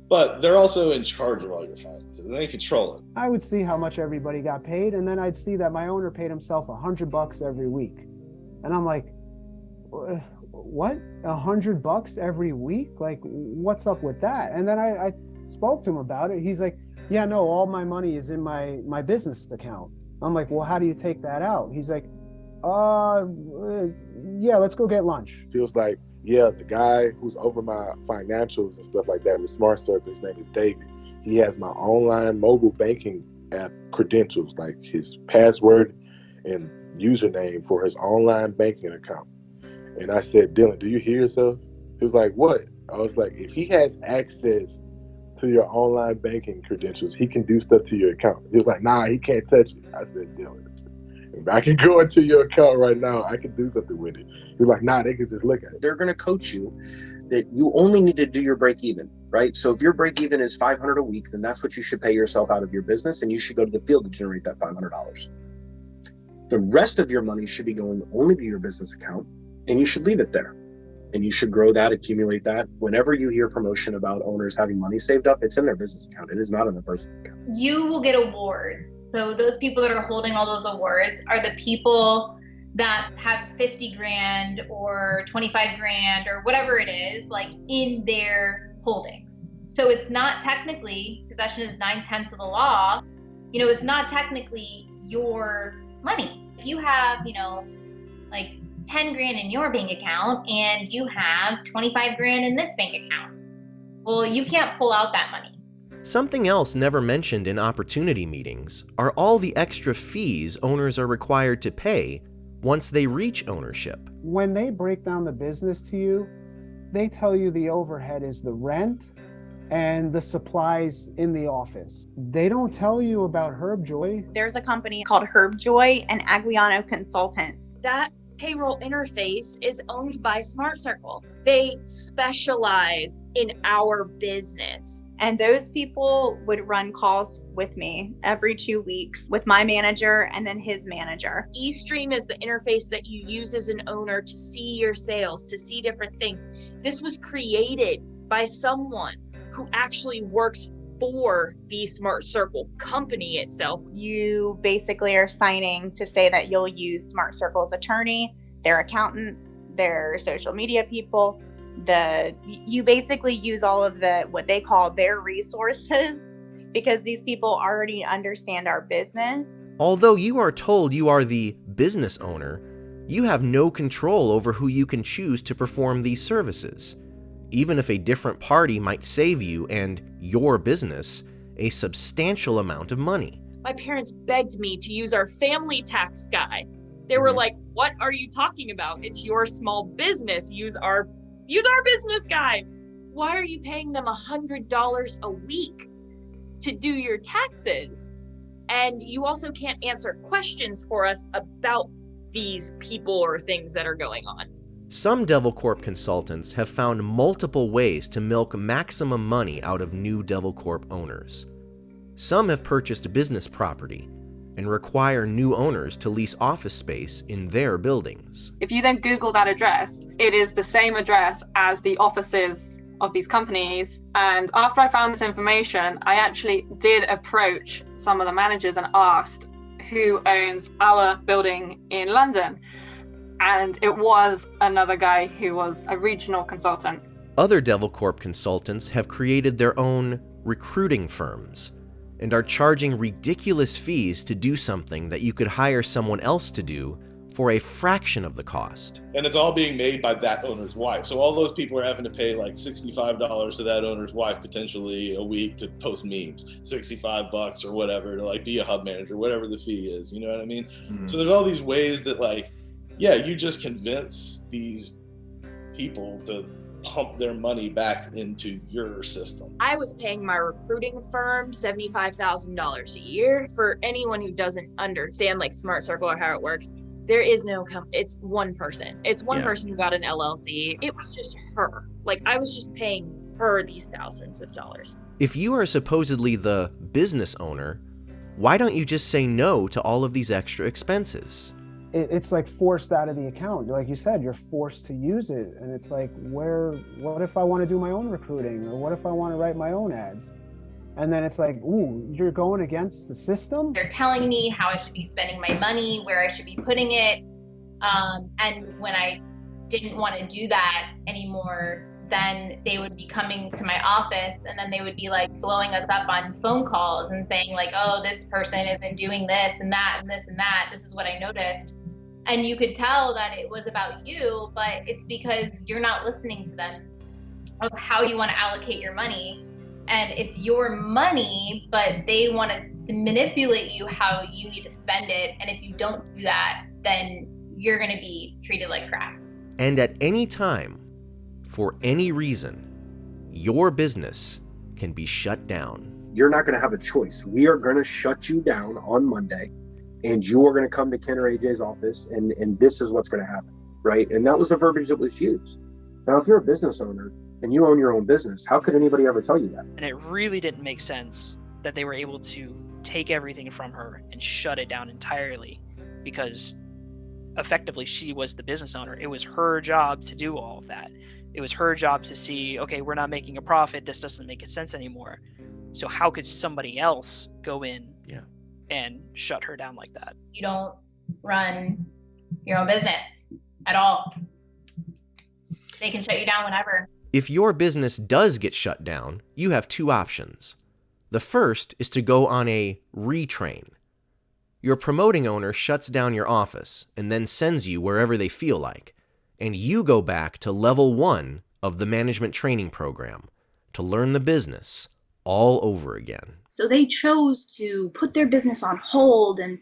But they're also in charge of all your finances and they control it. I would see how much everybody got paid, and then I'd see that my owner paid himself $100 every week. And I'm like, what? $100 every week? Like, what's up with that? And then I spoke to him about it. He's like, yeah, no, all my money is in my business account. I'm like, well, how do you take that out? He's like, yeah, let's go get lunch. He was like, yeah, the guy who's over my financials and stuff like that with Smart Circle, his name is David. He has my online mobile banking app credentials, like his password and username for his online banking account. And I said, Dylan, do you hear yourself? He was like, what? I was like, if he has access to your online banking credentials, he can do stuff to your account. He was like, nah, he can't touch it. I said, Dylan, if I can go into your account right now, I can do something with it. He was like, nah, they can just look at it. They're going to coach you that you only need to do your break even, right? So if your break even is $500 a week, then that's what you should pay yourself out of your business, and you should go to the field to generate that $500. The rest of your money should be going only to your business account, and you should leave it there. And you should grow that, accumulate that. Whenever you hear promotion about owners having money saved up, it's in their business account. It is not in their personal account. You will get awards. So those people that are holding all those awards are the people that have 50 grand or 25 grand or whatever it is, like in their holdings. So it's not technically, possession is 9/10 of the law. You know, it's not technically your money. If you have, you know, like 10 grand in your bank account and you have 25 grand in this bank account, well, you can't pull out that money. Something else never mentioned in opportunity meetings are all the extra fees owners are required to pay once they reach ownership. When they break down the business to you, they tell you the overhead is the rent and the supplies in the office. They don't tell you about HerbJoy. There's a company called HerbJoy and Aguiano Consultants. That payroll interface is owned by Smart Circle. They specialize in our business. And those people would run calls with me every 2 weeks with my manager and then his manager. eStream is the interface that you use as an owner to see your sales, to see different things. This was created by someone who actually works for the Smart Circle company itself. You basically are signing to say that you'll use Smart Circle's attorney, their accountants, their social media people. You basically use all of what they call their resources, because these people already understand our business. Although you are told you are the business owner, you have no control over who you can choose to perform these services. Even if a different party might save you and your business a substantial amount of money. My parents begged me to use our family tax guy. They were like, what are you talking about? It's your small business. Use our business guy. Why are you paying them $100 a week to do your taxes? And you also can't answer questions for us about these people or things that are going on. Some Devilcorp consultants have found multiple ways to milk maximum money out of new Devilcorp owners. Some have purchased business property and require new owners to lease office space in their buildings. If you then Google that address, it is the same address as the offices of these companies. And after I found this information, I actually did approach some of the managers and asked who owns our building in London. And it was another guy who was a regional consultant. Other Devilcorp consultants have created their own recruiting firms and are charging ridiculous fees to do something that you could hire someone else to do for a fraction of the cost. And it's all being made by that owner's wife. So all those people are having to pay like $65 to that owner's wife potentially a week to post memes, $65 or whatever to like be a hub manager, whatever the fee is, you know what I mean? Mm-hmm. So there's all these ways that like, yeah, you just convince these people to pump their money back into your system. I was paying my recruiting firm $75,000 a year. For anyone who doesn't understand like Smart Circle or how it works, there is no it's one person. It's one person who got an LLC. It was just her. Like I was just paying her these thousands of dollars. If you are supposedly the business owner, why don't you just say no to all of these extra expenses? it's like forced out of the account. Like you said, you're forced to use it. And it's like, what if I want to do my own recruiting, or what if I want to write my own ads? And then it's like, ooh, you're going against the system. They're telling me how I should be spending my money, where I should be putting it. And when I didn't want to do that anymore, then they would be coming to my office, and then they would be like blowing us up on phone calls and saying like, oh, this person isn't doing this and that and this and that. This is what I noticed. And you could tell that it was about you, but it's because you're not listening to them of how you want to allocate your money. And it's your money, but they want to manipulate you how you need to spend it. And if you don't do that, then you're going to be treated like crap. And at any time, for any reason, your business can be shut down. You're not going to have a choice. We are going to shut you down on Monday, and you are going to come to Ken or AJ's office, and this is what's going to happen, right? And that was the verbiage that was used. Now, if you're a business owner and you own your own business, how could anybody ever tell you that? And it really didn't make sense that they were able to take everything from her and shut it down entirely, because effectively she was the business owner. It was her job to do all of that. It was her job to see, okay, we're not making a profit. This doesn't make sense anymore. So how could somebody else go in and shut her down like that? You don't run your own business at all. They can shut you down whenever. If your business does get shut down, you have two options. The first is to go on a retrain. Your promoting owner shuts down your office and then sends you wherever they feel like, and you go back to level 1 of the management training program to learn the business all over again. So they chose to put their business on hold and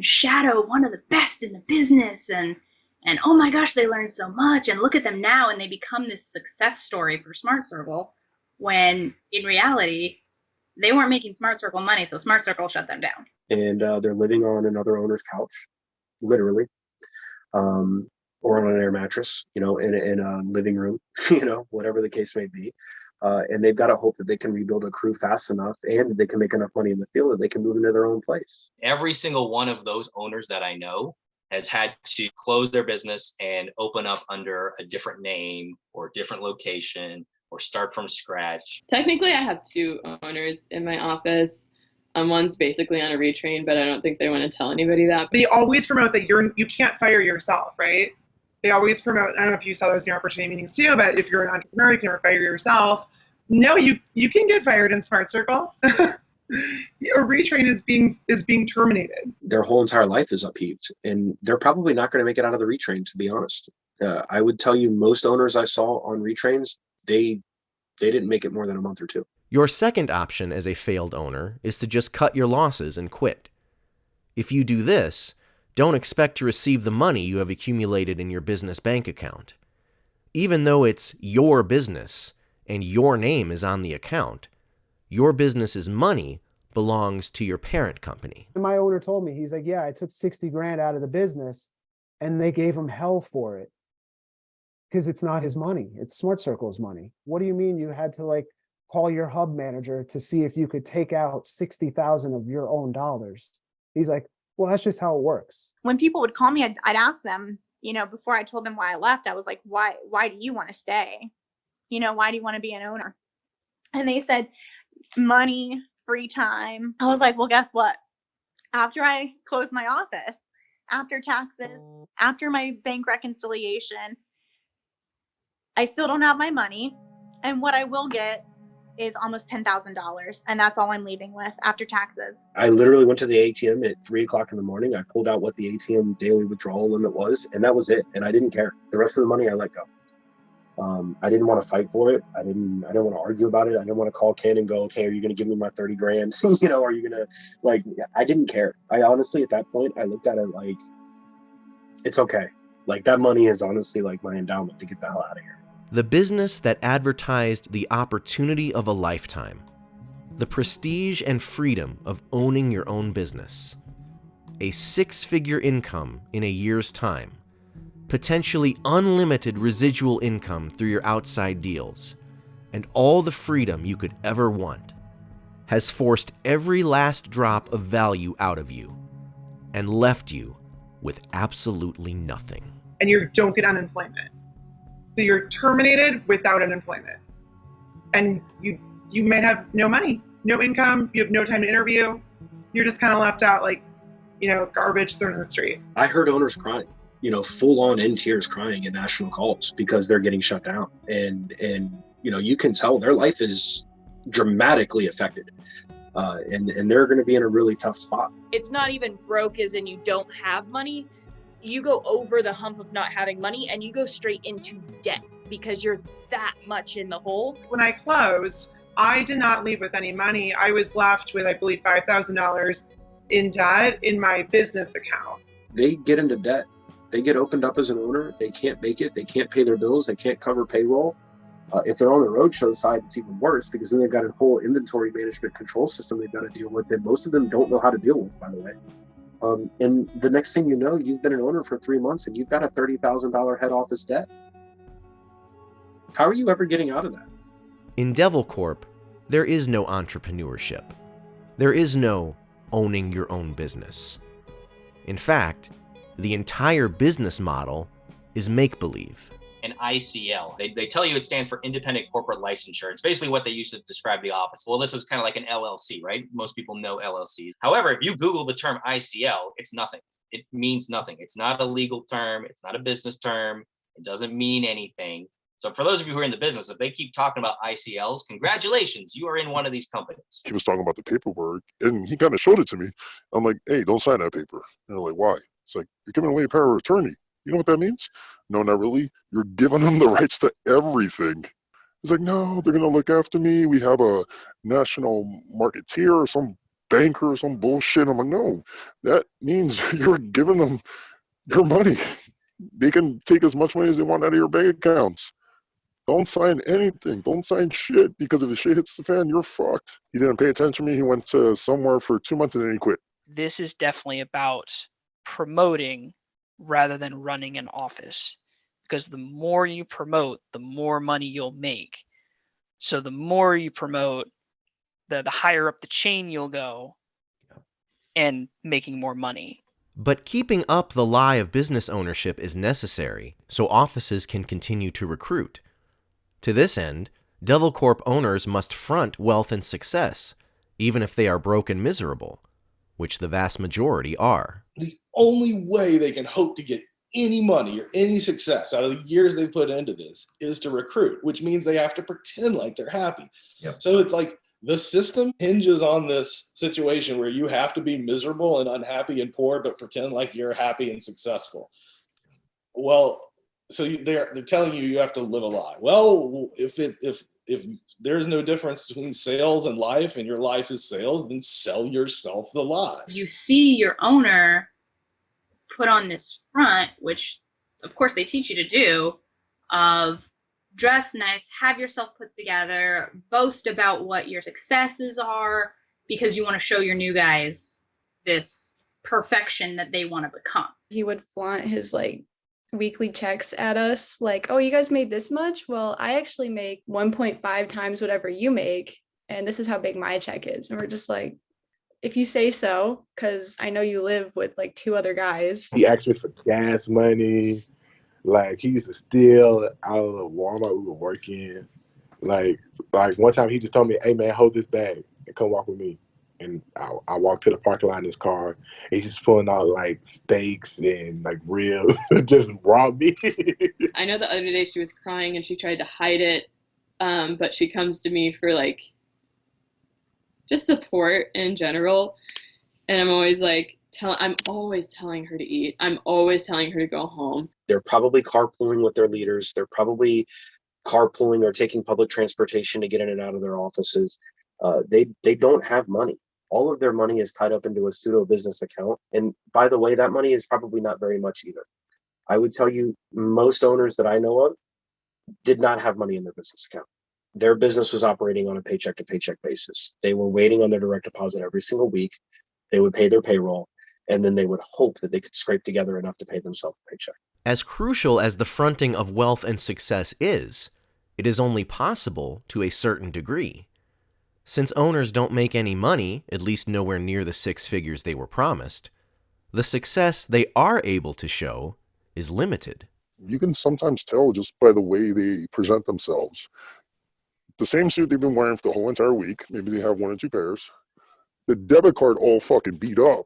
shadow one of the best in the business, and oh my gosh, they learned so much, and look at them now, and they become this success story for Smart Circle, when in reality they weren't making Smart Circle money, so Smart Circle shut them down. And they're living on another owner's couch, literally, or on an air mattress, in a living room, whatever the case may be. And they've got to hope that they can rebuild a crew fast enough, and that they can make enough money in the field that they can move into their own place. Every single one of those owners that I know has had to close their business and open up under a different name or different location or start from scratch. Technically, I have two owners in my office. One's basically on a retrain, but I don't think they want to tell anybody that. They always promote that you can't fire yourself, right? They always promote, I don't know if you saw those in your opportunity meetings too, but if you're an entrepreneur, you can never fire yourself. No, you can get fired in Smart Circle. A retrain is being terminated. Their whole entire life is upheaved, and they're probably not going to make it out of the retrain, to be honest. I would tell you most owners I saw on retrains, they didn't make it more than a month or two. Your second option as a failed owner is to just cut your losses and quit. If you do this, don't expect to receive the money you have accumulated in your business bank account. Even though it's your business and your name is on the account, your business's money belongs to your parent company. And my owner told me, he's like, yeah, I took 60 grand out of the business and they gave him hell for it. Because it's not his money, it's Smart Circle's money. What do you mean you had to call your hub manager to see if you could take out 60,000 of your own dollars? He's like, well, that's just how it works. When people would call me, I'd ask them, before I told them why I left, I was like, why do you want to stay? Why do you want to be an owner? And they said, money, free time. I was like, well, guess what? After I closed my office, after taxes, after my bank reconciliation, I still don't have my money. And what I will get is almost $10,000. And that's all I'm leaving with after taxes. I literally went to the ATM at 3:00 in the morning. I pulled out what the ATM daily withdrawal limit was, and that was it. And I didn't care. The rest of the money I let go. I didn't want to fight for it. I didn't want to argue about it. I didn't want to call Ken and go, okay, are you going to give me my 30 grand? Are you going to I didn't care. I honestly, at that point, I looked at it like, it's okay. That money is honestly my endowment to get the hell out of here. The business that advertised the opportunity of a lifetime, the prestige and freedom of owning your own business, a 6-figure income in a year's time, potentially unlimited residual income through your outside deals, and all the freedom you could ever want, has forced every last drop of value out of you and left you with absolutely nothing. And you don't get unemployment. So you're terminated without unemployment. And you may have no money, no income, you have no time to interview. You're just kind of left out like, garbage thrown in the street. I heard owners crying, full on in tears crying in national calls because they're getting shut down. And you can tell their life is dramatically affected. And they're going to be in a really tough spot. It's not even broke as in you don't have money. You go over the hump of not having money and you go straight into debt because you're that much in the hole. When I closed, I did not leave with any money. I was left with, I believe, $5,000 in debt in my business account. They get into debt. They get opened up as an owner. They can't make it. They can't pay their bills. They can't cover payroll. If they're on the roadshow side, it's even worse because then they've got a whole inventory management control system they've got to deal with that most of them don't know how to deal with, by the way. And the next thing you know, you've been an owner for 3 months and you've got a $30,000 head office debt. How are you ever getting out of that? In Devilcorp, there is no entrepreneurship. There is no owning your own business. In fact, the entire business model is make-believe. An ICL. They tell you it stands for Independent Corporate Licensure. It's basically what they use to describe the office. Well, this is kind of like an LLC, right? Most people know LLCs. However, if you Google the term ICL, it's nothing. It means nothing. It's not a legal term. It's not a business term. It doesn't mean anything. So for those of you who are in the business, if they keep talking about ICLs, congratulations, you are in one of these companies. He was talking about the paperwork, and he kind of showed it to me. I'm like, hey, don't sign that paper. And they're like, why? It's like, you're giving away power of attorney. You know what that means? No, not really. You're giving them the rights to everything. He's like, no, they're going to look after me. We have a national marketeer or some banker or some bullshit. I'm like, no, that means you're giving them your money. They can take as much money as they want out of your bank accounts. Don't sign anything. Don't sign shit, because if the shit hits the fan, you're fucked. He didn't pay attention to me. He went to somewhere for 2 months and then he quit. This is definitely about promoting rather than running an office, because the more you promote, the more money you'll make. So the more you promote, the higher up the chain you'll go and making more money. But keeping up the lie of business ownership is necessary so offices can continue to recruit. To this end, Devilcorp owners must front wealth and success, even if they are broke and miserable, which the vast majority are. The only way they can hope to get any money or any success out of the years they put into this is to recruit, which means they have to pretend like they're happy. Yep. So it's like the system hinges on this situation where you have to be miserable and unhappy and poor, but pretend like you're happy and successful. Well, so they're telling you have to live a lie. Well, if there's no difference between sales and life, and your life is sales, then sell yourself the lie. You see your owner put on this front, which of course they teach you to do, of dress nice, have yourself put together, boast about what your successes are, because you want to show your new guys this perfection that they want to become. He would flaunt his weekly checks at us, like, oh, you guys made this much? Well, I actually make 1.5 times whatever you make, and this is how big my check is. And we're just like, if you say so, because I know you live with 2 other guys. He asked me for gas money. He used to steal out of the Walmart we were working. Like one time he just told me, hey man, hold this bag and come walk with me. And I walked to the parking lot in his car. And he's just pulling out steaks and ribs, just raw meat. I know the other day she was crying and she tried to hide it, but she comes to me for just support in general, and I'm always I'm always telling her to eat. I'm always telling her to go home. They're probably carpooling with their leaders. They're probably carpooling or taking public transportation to get in and out of their offices. They don't have money. All of their money is tied up into a pseudo business account. And by the way, that money is probably not very much either. I would tell you most owners that I know of did not have money in their business account. Their business was operating on a paycheck to paycheck basis. They were waiting on their direct deposit every single week. They would pay their payroll, and then they would hope that they could scrape together enough to pay themselves a paycheck. As crucial as the fronting of wealth and success is, it is only possible to a certain degree. Since owners don't make any money, at least nowhere near the 6 figures they were promised, the success they are able to show is limited. You can sometimes tell just by the way they present themselves. The same suit they've been wearing for the whole entire week, maybe they have 1 or 2 pairs. The debit card all fucking beat up.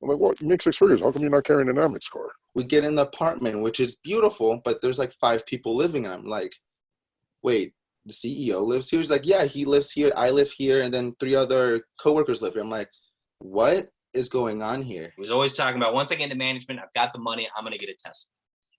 I'm like, what? You make 6 figures. How come you're not carrying an Amex card? We get in the apartment, which is beautiful, but there's like 5 people living in it. I'm like, wait, the CEO lives here? He's like, yeah, he lives here, I live here, and then 3 other coworkers live here. I'm like, what is going on here? He was always talking about, once I get into management, I've got the money, I'm going to get a Tesla.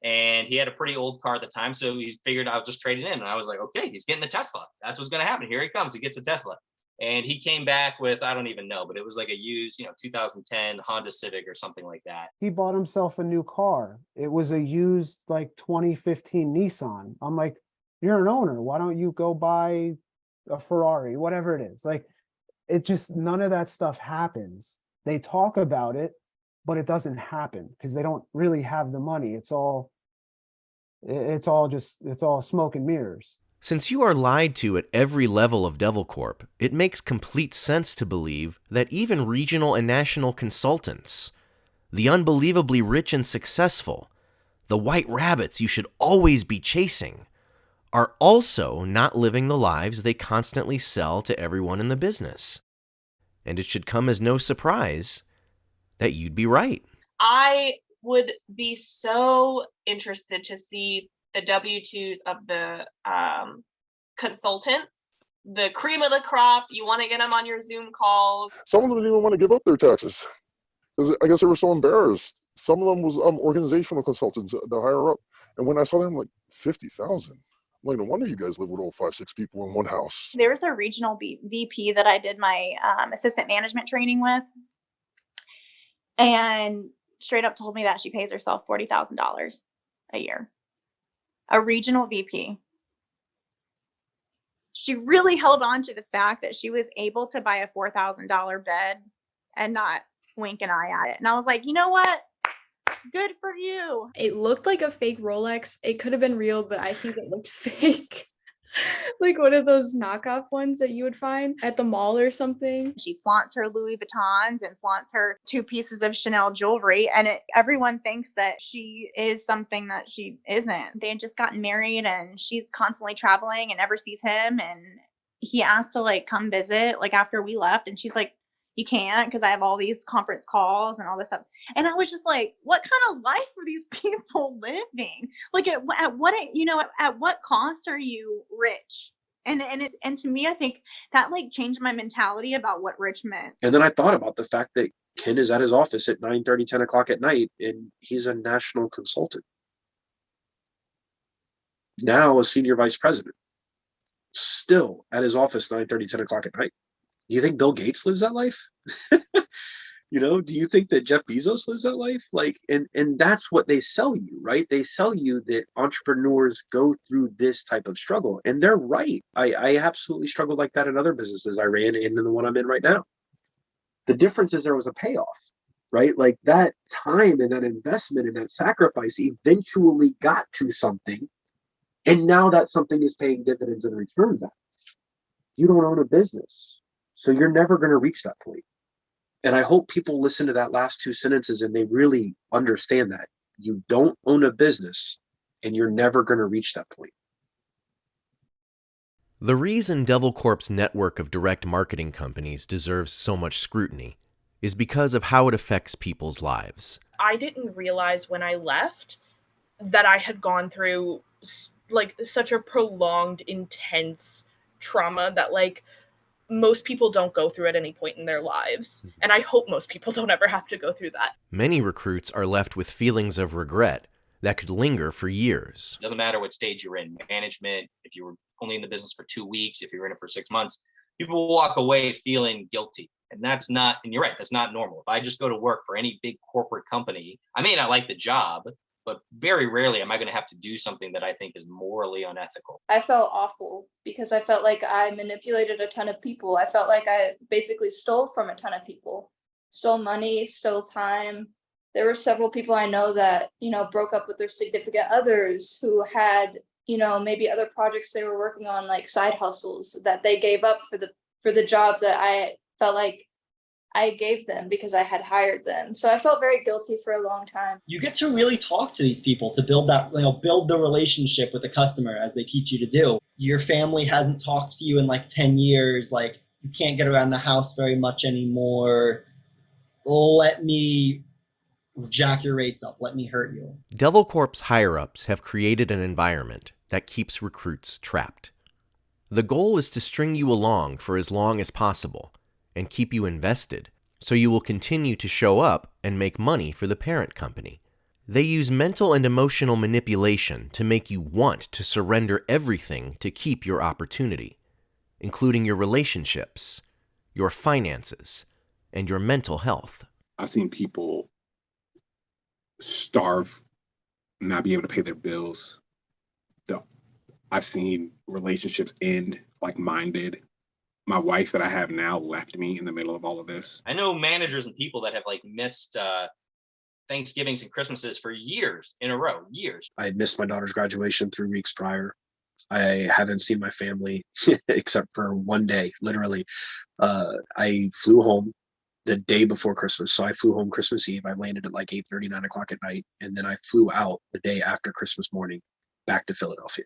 And he had a pretty old car at the time, so he figured I'll just trade it in. And I was like, okay, he's getting the Tesla. That's what's going to happen. Here he comes. He gets a Tesla. And he came back with, I don't even know, but it was like a used, 2010 Honda Civic or something like that. He bought himself a new car. It was a used like 2015 Nissan. I'm like, you're an owner. Why don't you go buy a Ferrari, whatever it is? Like, it just, none of that stuff happens. They talk about it, but it doesn't happen because they don't really have the money. It's all smoke and mirrors. Since you are lied to at every level of Devilcorp, it makes complete sense to believe that even regional and national consultants, the unbelievably rich and successful, the white rabbits you should always be chasing, are also not living the lives they constantly sell to everyone in the business. And it should come as no surprise that you'd be right. I would be so interested to see the W-2s of the consultants, the cream of the crop. You want to get them on your Zoom calls. Some of them didn't even want to give up their taxes. I guess they were so embarrassed. Some of them was organizational consultants, the higher up. And when I saw them, like 50,000. I'm like, no wonder you guys live with all 5, 6 people in one house. There was a regional VP that I did my assistant management training with, and straight up told me that she pays herself $40,000 a year. A regional VP. She really held on to the fact that she was able to buy a $4,000 bed and not wink an eye at it. And I was like, you know what? Good for you. It looked like a fake Rolex. It could have been real, but I think it looked fake. Like one of those knockoff ones that you would find at the mall or something. She flaunts her Louis Vuittons and flaunts her 2 pieces of Chanel jewelry, and everyone thinks that she is something that she isn't. They had just gotten married, and she's constantly traveling and never sees him, and he asked to like come visit like after we left, and she's like, you can't because I have all these conference calls and all this stuff. And I was just like, what kind of life are these people living? Like at what cost are you rich? And to me, I think that like changed my mentality about what rich meant. And then I thought about the fact that Ken is at his office at 9:30, 10 o'clock at night, and he's a national consultant. Now a senior vice president, still at his office 9:30, 10 o'clock at night. Do you think Bill Gates lives that life? Do you think that Jeff Bezos lives that life? Like, and that's what they sell you, right? They sell you that entrepreneurs go through this type of struggle. And they're right. I absolutely struggled like that in other businesses I ran and in the one I'm in right now. The difference is there was a payoff, right? Like that time and that investment and that sacrifice eventually got to something. And now that something is paying dividends and returns back. You don't own a business. So you're never going to reach that point. And I hope people listen to that last 2 sentences and they really understand that. You don't own a business and you're never going to reach that point. The reason Devilcorp's network of direct marketing companies deserves so much scrutiny is because of how it affects people's lives. I didn't realize when I left that I had gone through like such a prolonged, intense trauma that like most people don't go through at any point in their lives. And I hope most people don't ever have to go through that. Many recruits are left with feelings of regret that could linger for years. It doesn't matter what stage you're in, management, if you were only in the business for 2 weeks, if you were in it for 6 months, people will walk away feeling guilty. And that's not, and you're right, that's not normal. If I just go to work for any big corporate company, I may not like the job, but very rarely am I going to have to do something that I think is morally unethical. I felt awful because I felt like I manipulated a ton of people. I felt like I basically stole from a ton of people, stole money, stole time. There were several people I know that, broke up with their significant others who had, maybe other projects they were working on, like side hustles that they gave up for the job that I felt like I gave them because I had hired them. So I felt very guilty for a long time. You get to really talk to these people to build that, build the relationship with the customer as they teach you to do. Your family hasn't talked to you in like 10 years. Like, you can't get around the house very much anymore. Let me jack your rates up. Let me hurt you. Devilcorp's higher-ups have created an environment that keeps recruits trapped. The goal is to string you along for as long as possible and keep you invested so you will continue to show up and make money for the parent company. They use mental and emotional manipulation to make you want to surrender everything to keep your opportunity, including your relationships, your finances, and your mental health. I've seen people starve, not be able to pay their bills. I've seen relationships end like mine did. My wife that I have now left me in the middle of all of this. I know managers and people that have like missed Thanksgivings and Christmases for years in a row, years. I had missed my daughter's graduation 3 weeks prior. I haven't seen my family except for one day, literally. I flew home the day before Christmas. So I flew home Christmas Eve. I landed at like 8:30, 9 o'clock at night. And then I flew out the day after Christmas morning back to Philadelphia.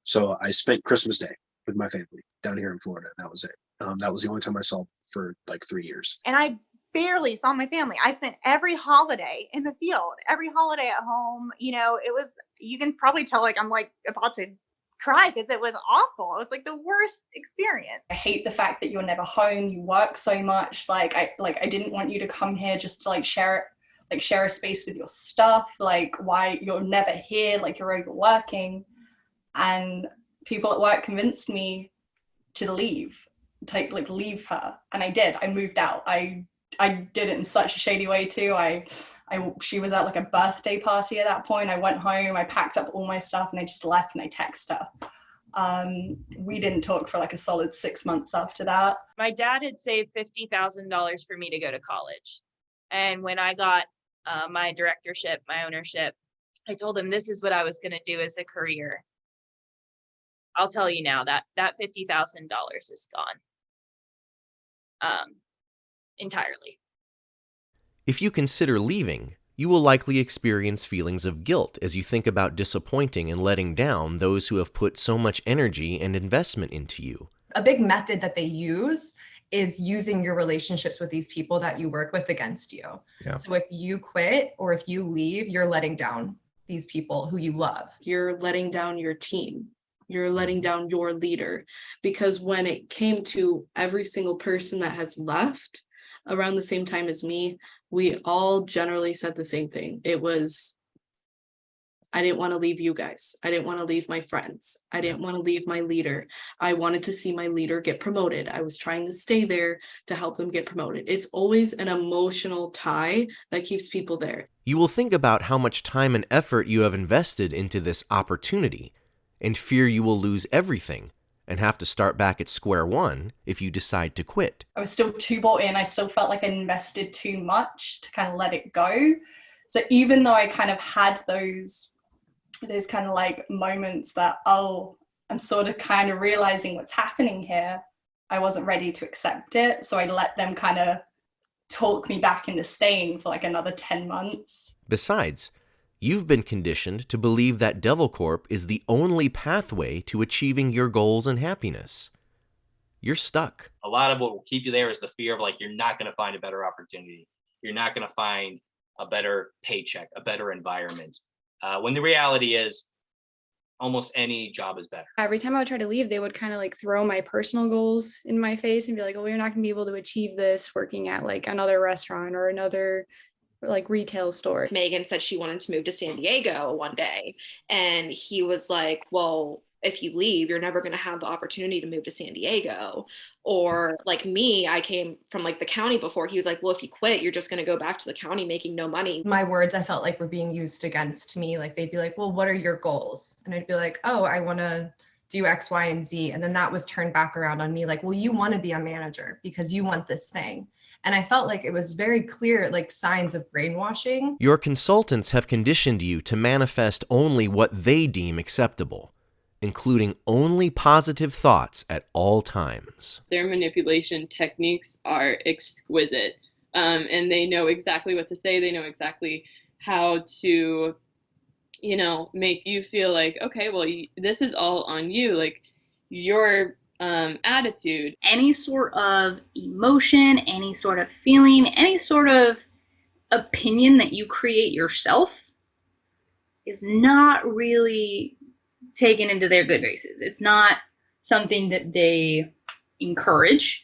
So I spent Christmas Day with my family down here in Florida. That was it. That was the only time I saw them for like 3 years. And I barely saw my family. I spent every holiday in the field, every holiday at home. It was, you can probably tell like I'm like about to cry because it was awful. It was like the worst experience. I hate the fact that you're never home. You work so much. I didn't want you to come here just to share a space with your stuff. Like, why you're never here? Like, you're overworking. And people at work convinced me to leave her, and I did. I moved out. I did it in such a shady way too. She was at like a birthday party at that point. I went home, I packed up all my stuff, and I just left, and I texted her. We didn't talk for like a solid 6 months after that. My dad had saved $50,000 for me to go to college. And when I got my directorship, my ownership, I told him this is what I was going to do as a career. I'll tell you now that $50,000 is gone entirely. If you consider leaving, you will likely experience feelings of guilt as you think about disappointing and letting down those who have put so much energy and investment into you. A big method that they use is using your relationships with these people that you work with against you. Yeah. So if you quit or if you leave, you're letting down these people who you love. You're letting down your team. You're letting down your leader, because when it came to every single person that has left around the same time as me, we all generally said the same thing. It was, I didn't want to leave you guys. I didn't want to leave my friends. I didn't want to leave my leader. I wanted to see my leader get promoted. I was trying to stay there to help them get promoted. It's always an emotional tie that keeps people there. You will think about how much time and effort you have invested into this opportunity, and fear you will lose everything and have to start back at square one if you decide to quit. I was still too bought in. I still felt like I invested too much to kind of let it go. So even though I kind of had those kind of like moments that, oh, I'm sort of kind of realizing what's happening here, I wasn't ready to accept it. So I let them kind of talk me back into staying for like another 10 months. Besides, you've been conditioned to believe that Devilcorp is the only pathway to achieving your goals and happiness. You're stuck. A lot of what will keep you there is the fear of like, you're not going to find a better opportunity. You're not going to find a better paycheck, a better environment. When the reality is almost any job is better. Every time I would try to leave, they would kind of like throw my personal goals in my face and be like, oh, you're not going to be able to achieve this working at like another restaurant or another like retail store. Megan said she wanted to move to San Diego one day, and he was like, well, if you leave, you're never going to have the opportunity to move to San Diego. Or like me, I came from like the county before. He was like, well, if you quit, you're just going to go back to the county making no money. My words, I felt like were being used against me. Like they'd be like, well, what are your goals? And I'd be like, oh, I want to do X, Y, and Z. And then that was turned back around on me. Like, well, you want to be a manager because you want this thing. And I felt like it was very clear, like signs of brainwashing. Your consultants have conditioned you to manifest only what they deem acceptable. including only positive thoughts at all times. Their manipulation techniques are exquisite, and they know exactly what to say. They know exactly how to, make you feel like, okay, well, this is all on you. Like your attitude. Any sort of emotion, any sort of feeling, any sort of opinion that you create yourself is not really taken into their good graces. It's not something that they encourage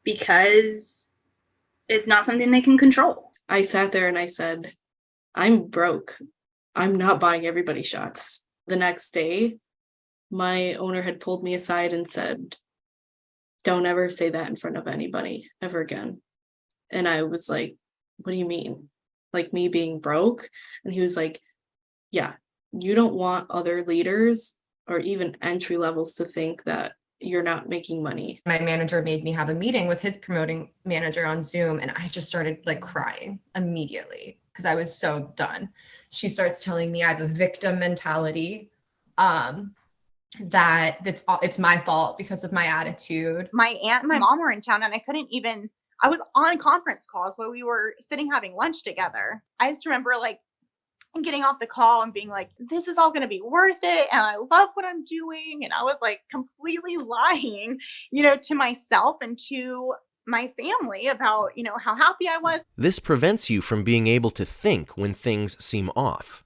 because it's not something they can control. I sat there and I said, I'm broke. I'm not buying everybody shots. The next day, my owner had pulled me aside and said, don't ever say that in front of anybody ever again. And I was like, what do you mean? Like me being broke? And he was like, yeah, you don't want other leaders or even entry levels to think that you're not making money. My manager made me have a meeting with his promoting manager on Zoom, and I just started like crying immediately because I was so done. She starts telling me I have a victim mentality, that it's my fault because of my attitude. My aunt and my mom were in town, and I was on conference calls where we were sitting having lunch together. I just remember getting off the call and being like, this is all going to be worth it. And I love what I'm doing. And I was like completely lying, to myself and to my family about, how happy I was. This prevents you from being able to think when things seem off.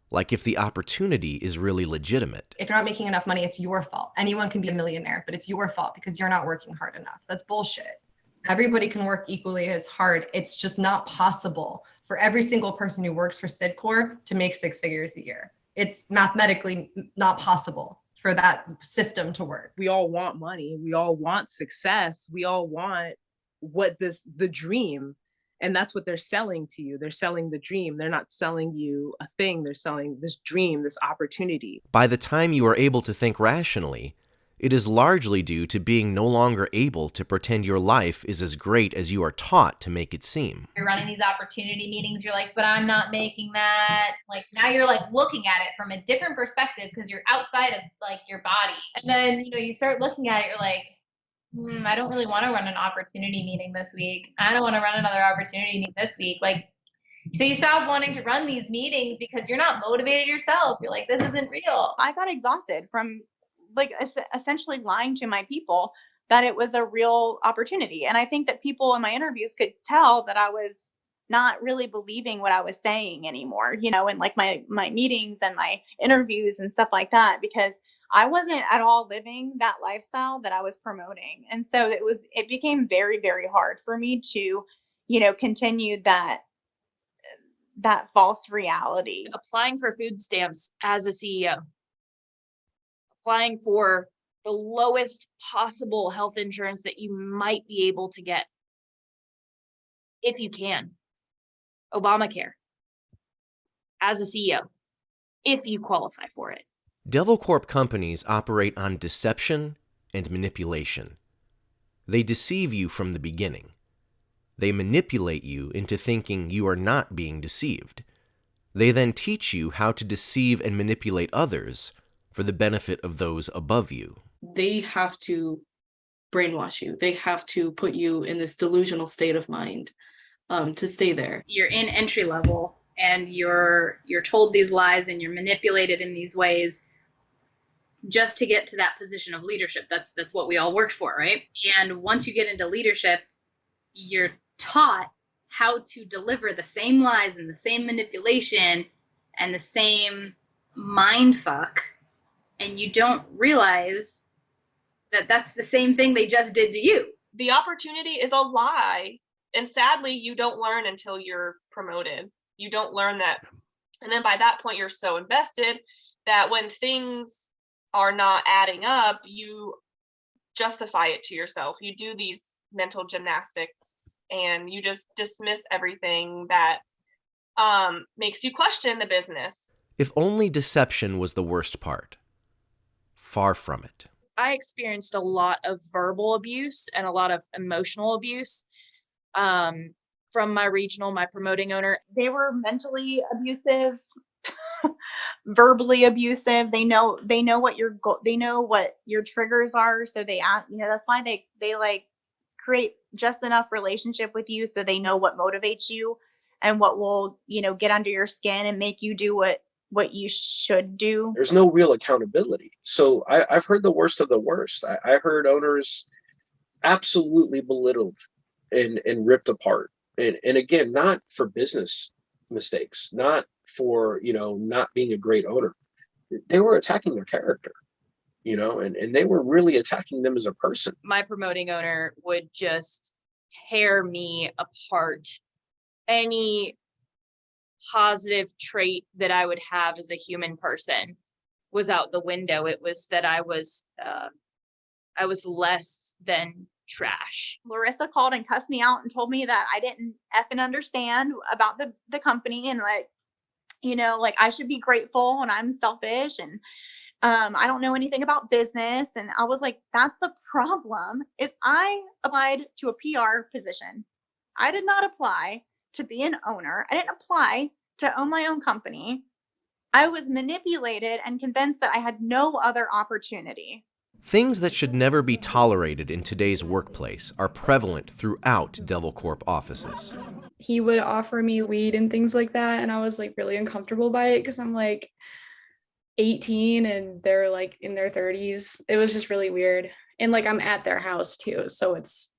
Like if the opportunity is really legitimate. If you're not making enough money, it's your fault. Anyone can be a millionaire, but it's your fault because you're not working hard enough. That's bullshit. Everybody can work equally as hard. It's just not possible for every single person who works for Sidcorp to make 6 figures a year. It's mathematically not possible for that system to work. We all want money. We all want success. We all want the dream. And that's what they're selling to you. They're selling the dream. They're not selling you a thing. They're selling this dream, this opportunity. By the time you are able to think rationally, it is largely due to being no longer able to pretend your life is as great as you are taught to make it seem. You're running these opportunity meetings, you're like, but I'm not making that. Like now you're like looking at it from a different perspective because you're outside of like your body. And then, you start looking at it, you're like, I don't really want to run an opportunity meeting this week. I don't want to run another opportunity meeting this week. Like, so you stop wanting to run these meetings because you're not motivated yourself. You're like, this isn't real. I got exhausted from essentially lying to my people that it was a real opportunity. And I think that people in my interviews could tell that I was not really believing what I was saying anymore, in like my meetings and my interviews and stuff like that, because I wasn't at all living that lifestyle that I was promoting. And so it became very, very hard for me to, continue that false reality. Applying for food stamps as a CEO, applying for the lowest possible health insurance that you might be able to get, if you can. Obamacare as a CEO, if you qualify for it. Devilcorp companies operate on deception and manipulation. They deceive you from the beginning. They manipulate you into thinking you are not being deceived. They then teach you how to deceive and manipulate others for the benefit of those above you. They have to brainwash you. They have to put you in this delusional state of mind to stay there. You're in entry level and you're told these lies and you're manipulated in these ways just to get to that position of leadership. That's what we all worked for, right? And once you get into leadership, you're taught how to deliver the same lies and the same manipulation and the same mind fuck, and you don't realize that that's the same thing they just did to you. The opportunity is a lie, and sadly you don't learn until you're promoted. You don't learn that, and then by that point you're so invested that when things are not adding up, you justify it to yourself. You do these mental gymnastics and you just dismiss everything that makes you question the business. If only deception was the worst part. Far from it. I experienced a lot of verbal abuse and a lot of emotional abuse from my promoting owner. They were mentally abusive, verbally abusive. They know what they know what your triggers are, so they that's why they like create just enough relationship with you so they know what motivates you and what will get under your skin and make you do what you should do. There's no real accountability. So I've heard the worst of the worst. I heard owners absolutely belittled and ripped apart. And again, not for business mistakes, not for, not being a great owner. They were attacking their character, and they were really attacking them as a person. My promoting owner would just tear me apart. Any positive trait that I would have as a human person was out the window. It was that I was less than trash. Larissa called and cussed me out and told me that I didn't effing understand about the company, and like I should be grateful and I'm selfish and I don't know anything about business. And I was like, that's the problem, is I applied to a PR position. I did not apply to be an owner. I didn't apply to own my own company. I was manipulated and convinced that I had no other opportunity. Things that should never be tolerated in today's workplace are prevalent throughout Devilcorp offices. He would offer me weed and things like that, and I was like really uncomfortable by it because I'm like 18 and they're like in their 30s. It was just really weird. And like I'm at their house too, so it's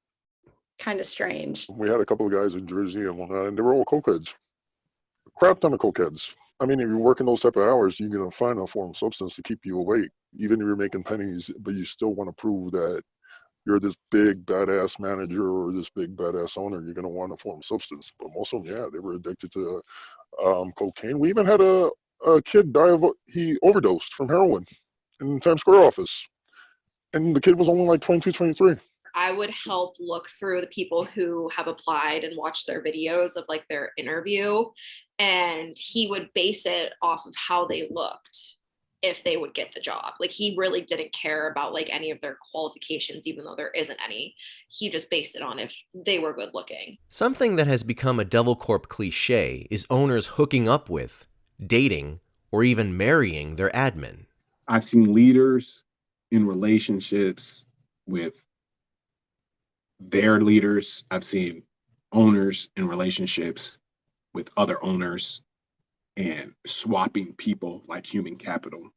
kind of strange. We had a couple of guys in Jersey and whatnot, and they were all cokeheads. A crap ton of cokeheads. I mean, if you're working those type of hours, you're going to find a form of substance to keep you awake. Even if you're making pennies, but you still want to prove that you're this big badass manager or this big badass owner, you're going to want a form of substance. But most of them, yeah, they were addicted to cocaine. We even had a kid die he overdosed from heroin in the Times Square office. And the kid was only like 22, 23. I would help look through the people who have applied and watch their videos of like their interview, and he would base it off of how they looked if they would get the job. Like he really didn't care about like any of their qualifications, even though there isn't any. He just based it on if they were good looking. Something that has become a Devilcorp cliche is owners hooking up with, dating, or even marrying their admin. I've seen leaders in relationships with their leaders. I've seen owners in relationships with other owners and swapping people like human capital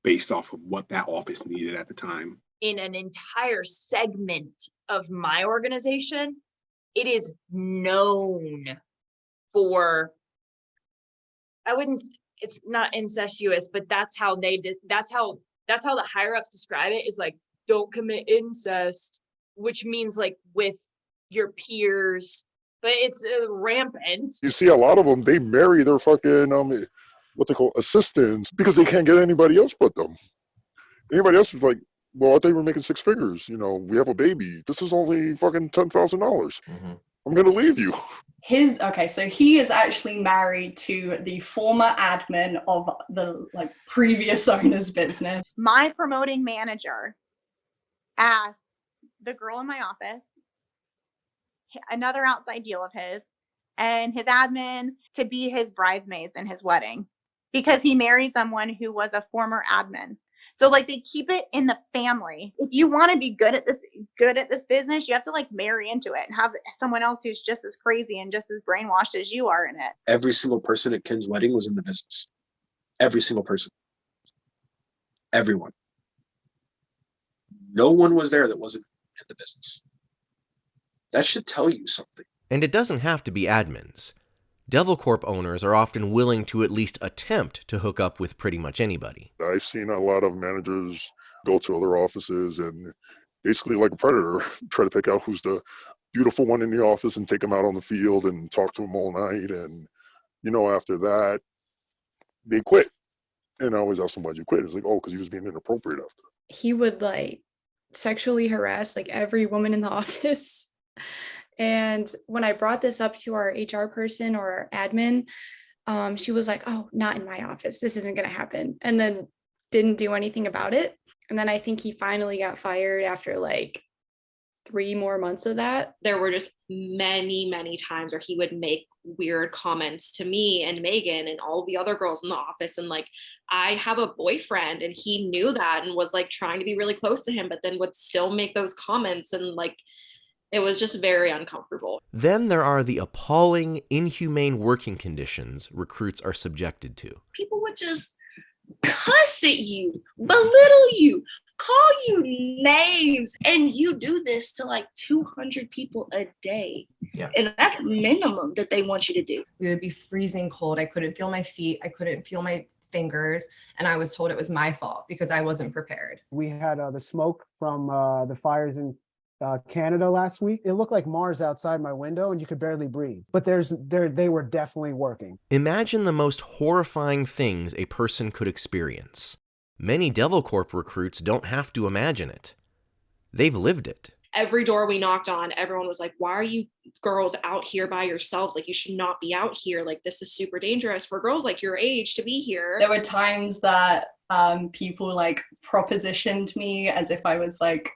based off of what that office needed at the time. In an entire segment of my organization, it is known for, it's not incestuous, but that's how they did, that's how the higher ups describe it, is like, don't commit incest, which means like with your peers, but it's rampant. You see a lot of them, they marry their fucking, what they call assistants, because they can't get anybody else but them. Anybody else is like, well, I thought you were making 6 figures. We have a baby. This is only fucking $10,000. Mm-hmm. I'm going to leave you. So he is actually married to the former admin of the previous owner's business. My promoting manager asked the girl in my office, another outside deal of his, and his admin to be his bridesmaids in his wedding because he married someone who was a former admin. So they keep it in the family. If you want to be good at this business, you have to marry into it and have someone else who's just as crazy and just as brainwashed as you are in it. Every single person at Ken's wedding was in the business. Every single person. Everyone. No one was there that wasn't in the business. That should tell you something. And it doesn't have to be admins. Devilcorp owners are often willing to at least attempt to hook up with pretty much anybody. I've seen a lot of managers go to other offices and basically like a predator, try to pick out who's the beautiful one in the office and take them out on the field and talk to them all night. And, after that, they quit. And I always ask them, why'd you quit? It's like, because he was being inappropriate after. He would sexually harass every woman in the office. And when I brought this up to our HR person or our admin, she was like, oh, not in my office. This isn't going to happen. And then didn't do anything about it. And then I think he finally got fired after 3 more months of that. There were just many times where he would make weird comments to me and Megan and all the other girls in the office. And like, I have a boyfriend and he knew that and was like trying to be really close to him, but then would still make those comments. And like, it was just very uncomfortable. Then there are the appalling, inhumane working conditions recruits are subjected to. People would just cuss at you, belittle you, call you names, and you do this to like 200 people a day. Yeah. And that's minimum that they want you to do. We would be freezing cold. I couldn't feel my feet. I couldn't feel my fingers. And I was told it was my fault because I wasn't prepared. We had the smoke from the fires in Canada last week. It looked like Mars outside my window and you could barely breathe. But they were definitely working. Imagine the most horrifying things a person could experience. Many Devilcorp recruits don't have to imagine it. They've lived it. Every door we knocked on, everyone was like, why are you girls out here by yourselves? Like, you should not be out here. Like, this is super dangerous for girls like your age to be here. There were times that people like propositioned me as if I was like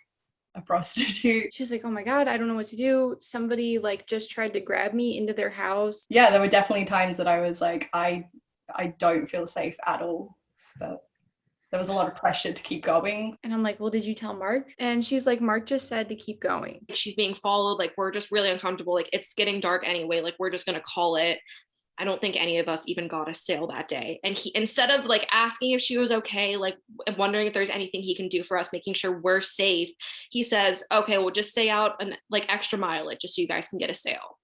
a prostitute. She's like, oh my God, I don't know what to do. Somebody like just tried to grab me into their house. Yeah, there were definitely times that I was like, I don't feel safe at all. But there was a lot of pressure to keep going. And I'm like, well, did you tell Mark? And she's like, Mark just said to keep going. She's being followed. Like, we're just really uncomfortable. Like, it's getting dark anyway. Like, we're just going to call it. I don't think any of us even got a sale that day. And he, instead of like asking if she was okay, like wondering if there's anything he can do for us, making sure we're safe, he says, okay, we'll just stay out and like extra mileage just so you guys can get a sale.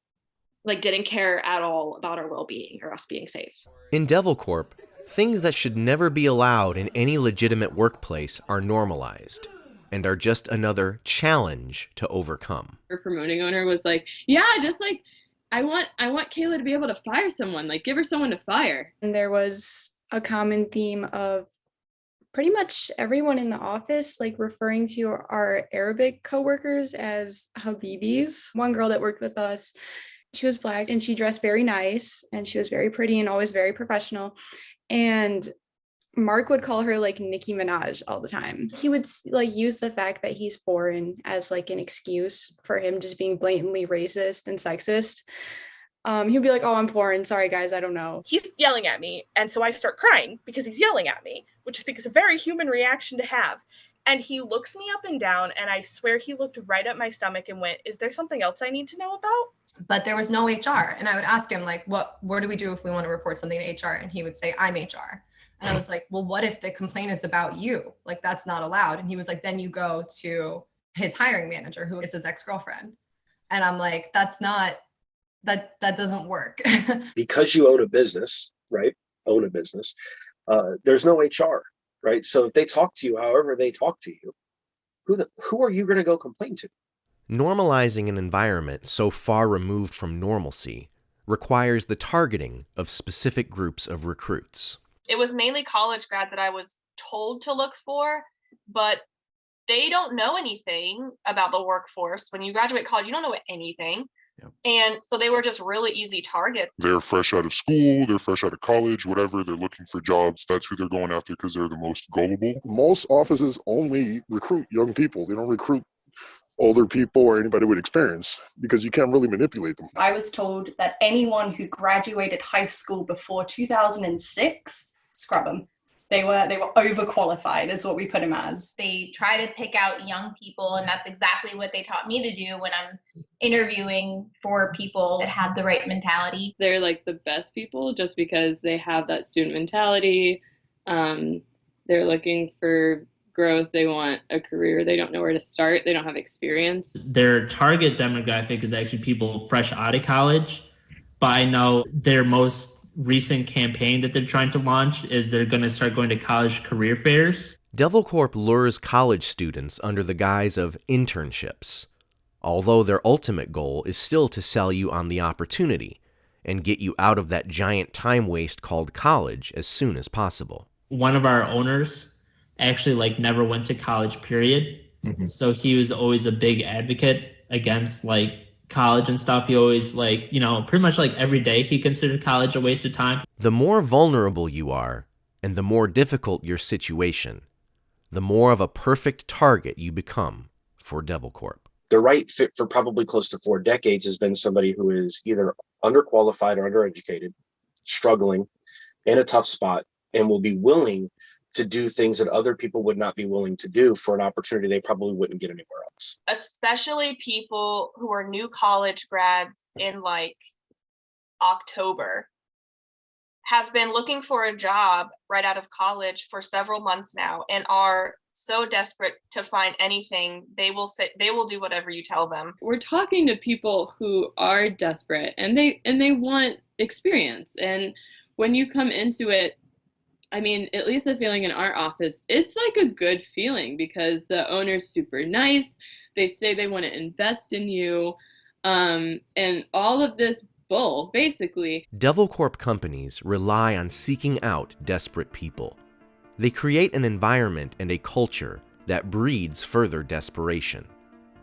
Like, didn't care at all about our well-being or us being safe. In Devilcorp, things that should never be allowed in any legitimate workplace are normalized and are just another challenge to overcome. Our promoting owner was like, yeah, just like, I want Kayla to be able to fire someone, like give her someone to fire. And there was a common theme of pretty much everyone in the office like referring to our Arabic coworkers as Habibis. One girl that worked with us, she was Black and she dressed very nice and she was very pretty and always very professional. And Mark would call her like Nicki Minaj all the time. He would like use the fact that he's foreign as like an excuse for him just being blatantly racist and sexist. He'd be like, oh, I'm foreign. Sorry, guys, I don't know. He's yelling at me. And so I start crying because he's yelling at me, which I think is a very human reaction to have. And he looks me up and down, and I swear he looked right at my stomach and went, is there something else I need to know about? But there was no HR. And I would ask him, like, what do we do if we want to report something to HR? And he would say, I'm HR. And I was like, well, what if the complaint is about you? Like, that's not allowed. And he was like, then you go to his hiring manager, who is his ex-girlfriend. And I'm like, that doesn't work. Because you own a business, right? There's no HR, right? So if they talk to you however they talk to you, who are you going to go complain to? Normalizing an environment so far removed from normalcy requires the targeting of specific groups of recruits. It was mainly college grad that I was told to look for, but they don't know anything about the workforce. When you graduate college, you don't know anything. Yep. And so they were just really easy targets. They're fresh out of school, they're fresh out of college, whatever, they're looking for jobs. That's who they're going after because they're the most gullible. Most offices only recruit young people. They don't recruit older people or anybody with experience because you can't really manipulate them. I was told that anyone who graduated high school before 2006, scrub them. They were overqualified is what we put them as. They try to pick out young people, and that's exactly what they taught me to do when I'm interviewing for people that have the right mentality. They're like the best people just because they have that student mentality. They're looking for growth. They want a career. They don't know where to start. They don't have experience. Their target demographic is actually people fresh out of college, but I know their most recent campaign that they're trying to launch is they're going to start going to college career fairs. Devilcorp lures college students under the guise of internships, although their ultimate goal is still to sell you on the opportunity and get you out of that giant time waste called college as soon as possible. One of our owners actually never went to college, period. Mm-hmm. So he was always a big advocate against college and stuff. He always pretty much every day he considered college a waste of time. The more vulnerable you are and the more difficult your situation, the more of a perfect target you become for Devilcorp. The right fit for probably close to 4 decades has been somebody who is either underqualified or undereducated, struggling, in a tough spot, and will be willing to do things that other people would not be willing to do for an opportunity they probably wouldn't get anywhere else. Especially people who are new college grads in like October have been looking for a job right out of college for several months now and are so desperate to find anything. They will do whatever you tell them. We're talking to people who are desperate and they want experience. And when you come into it, I mean, at least the feeling in our office, it's like a good feeling because the owner's super nice. They say they want to invest in you. And all of this bull, basically. Devilcorp companies rely on seeking out desperate people. They create an environment and a culture that breeds further desperation.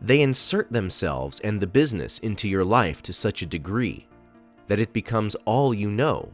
They insert themselves and the business into your life to such a degree that it becomes all you know.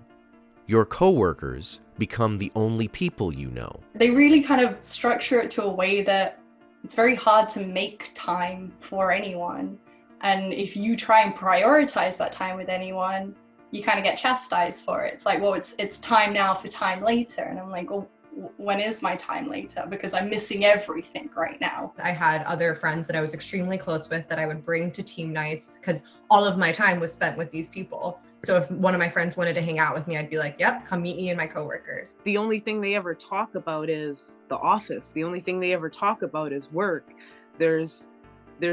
Your coworkers become the only people you know. They really kind of structure it to a way that it's very hard to make time for anyone. And if you try and prioritize that time with anyone, you kind of get chastised for it. It's like, well, it's time now for time later. And I'm like, well, when is my time later? Because I'm missing everything right now. I had other friends that I was extremely close with that I would bring to team nights because all of my time was spent with these people. So if one of my friends wanted to hang out with me, I'd be like, yep, come meet me and my coworkers. The only thing they ever talk about is the office. The only thing they ever talk about is work. There's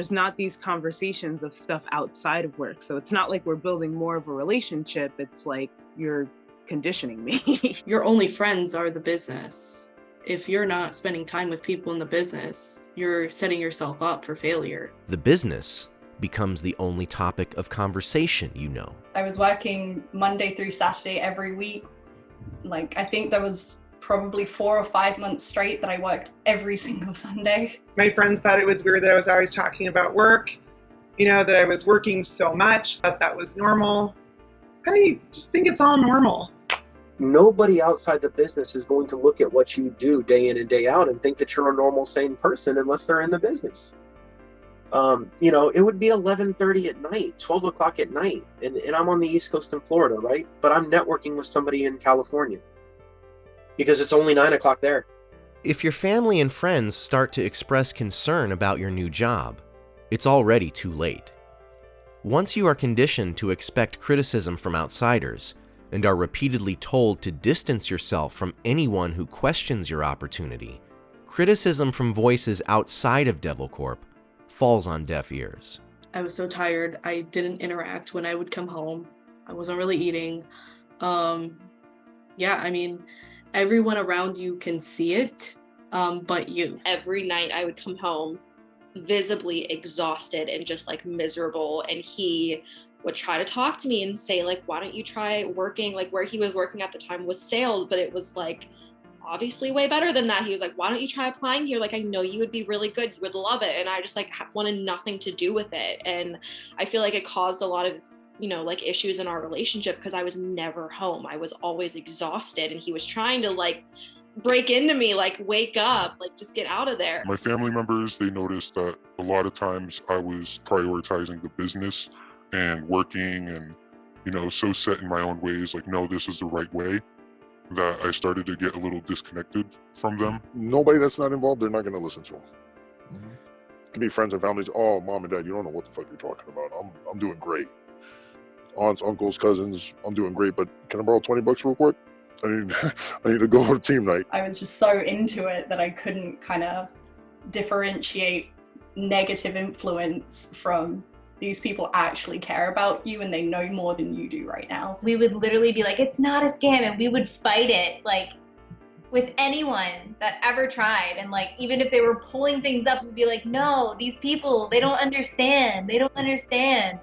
not these conversations of stuff outside of work. So it's not like we're building more of a relationship. It's like you're conditioning me. Your only friends are the business. If you're not spending time with people in the business, you're setting yourself up for failure. The business becomes the only topic of conversation you know. I was working Monday through Saturday every week. Like, I think there was probably 4 or 5 months straight that I worked every single Sunday. My friends thought it was weird that I was always talking about work, that I was working so much, that was normal. I just think it's all normal. Nobody outside the business is going to look at what you do day in and day out and think that you're a normal, sane person unless they're in the business. It would be 11:30 at night, 12 o'clock at night, and I'm on the East Coast in Florida, right? But I'm networking with somebody in California because it's only 9 o'clock there. If your family and friends start to express concern about your new job, it's already too late. Once you are conditioned to expect criticism from outsiders and are repeatedly told to distance yourself from anyone who questions your opportunity, criticism from voices outside of Devilcorp falls on deaf ears. I was so tired. I didn't interact when I would come home. I wasn't really eating. Everyone around you can see it, but you. Every night I would come home visibly exhausted and just like miserable, and he would try to talk to me and say like, why don't you try working? Like, where he was working at the time was sales, but it was like obviously way better than that. He was like, why don't you try applying here? Like, I know you would be really good, you would love it. And I just like wanted nothing to do with it. And I feel like it caused a lot of issues in our relationship because I was never home. I was always exhausted, and he was trying to like break into me, like, wake up, like, just get out of there. My family members, they noticed that a lot of times I was prioritizing the business and working and, so set in my own ways, like, no, this is the right way, that I started to get a little disconnected from them. Nobody that's not involved, they're not going to listen to them. Mm-hmm. It could be friends and families. Oh, mom and dad, you don't know what the fuck you're talking about. I'm doing great. Aunts, uncles, cousins, I'm doing great, but can I borrow $20 real quick? I need to go to team night. I was just so into it that I couldn't kind of differentiate negative influence from these people actually care about you and they know more than you do right now. We would literally be like, it's not a scam, and we would fight it like with anyone that ever tried. And like, even if they were pulling things up, we'd be like, no, these people, they don't understand. They don't understand.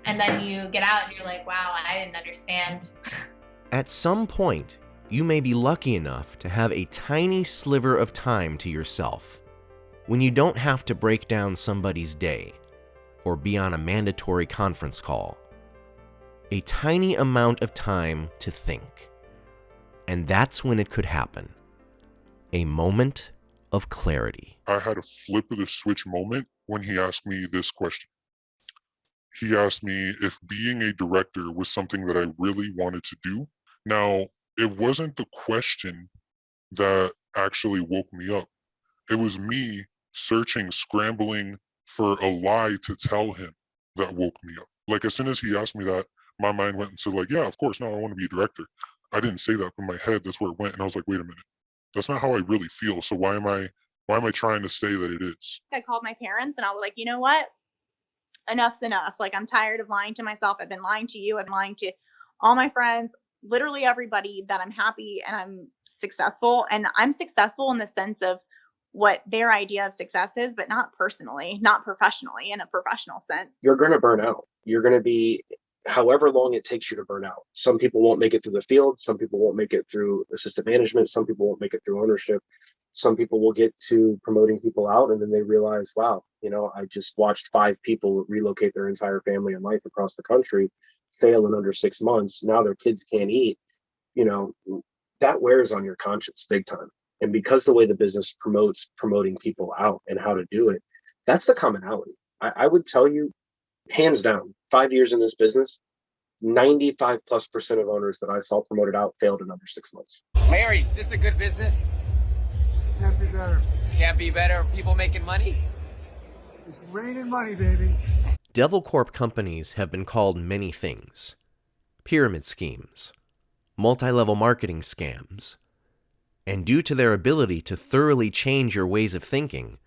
And then you get out and you're like, wow, I didn't understand. At some point, you may be lucky enough to have a tiny sliver of time to yourself, when you don't have to break down somebody's day or be on a mandatory conference call. A tiny amount of time to think. And that's when it could happen. A moment of clarity. I had a flip of the switch moment when he asked me this question. He asked me if being a director was something that I really wanted to do. Now, it wasn't the question that actually woke me up. It was me searching, scrambling for a lie to tell him that woke me up. Like, as soon as he asked me that, my mind went into like, yeah, of course, no, I want to be a director. I didn't say that, but in my head, that's where it went. And I was like, wait a minute, that's not how I really feel. So why am I trying to say that it is? I called my parents and I was like, you know what? Enough's enough. Like, I'm tired of lying to myself. I've been lying to you. I've been lying to all my friends, literally everybody, that I'm happy and I'm successful. And I'm successful in the sense of what their idea of success is, but not personally, not professionally, in a professional sense. You're going to burn out. You're going to be, however long it takes you to burn out. Some people won't make it through the field. Some people won't make it through assistant management. Some people won't make it through ownership. Some people will get to promoting people out and then they realize, wow, I just watched 5 people relocate their entire family and life across the country, fail in under 6 months. Now their kids can't eat. That wears on your conscience big time. And because the way the business promotes promoting people out and how to do it, that's the commonality. I would tell you, hands down, 5 years in this business, 95+% of owners that I saw promoted out failed in under 6 months. Larry, is this a good business? Can't be better. Can't be better. People making money? It's raining money, baby. Devilcorp companies have been called many things: pyramid schemes, multi-level marketing scams, and due to their ability to thoroughly change your ways of thinking,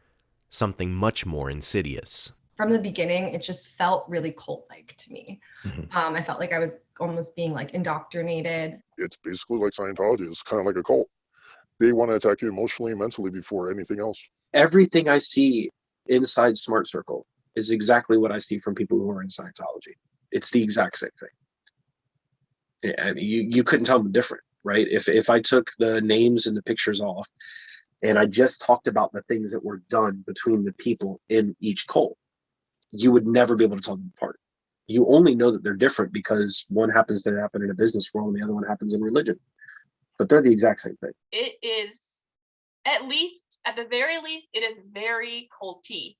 something much more insidious. From the beginning, it just felt really cult-like to me. I felt like I was almost being like indoctrinated. It's basically like Scientology. It's kind of like a cult. They want to attack you emotionally and mentally before anything else. Everything I see inside Smart Circle is exactly what I see from people who are in Scientology. It's the exact same thing. I mean, you couldn't tell them different, right? If I took the names and the pictures off and I just talked about the things that were done between the people in each cult, you would never be able to tell them apart. You only know that they're different because one happens to happen in a business world and the other one happens in religion. But they're the exact same thing. It is, at the very least, it is very culty.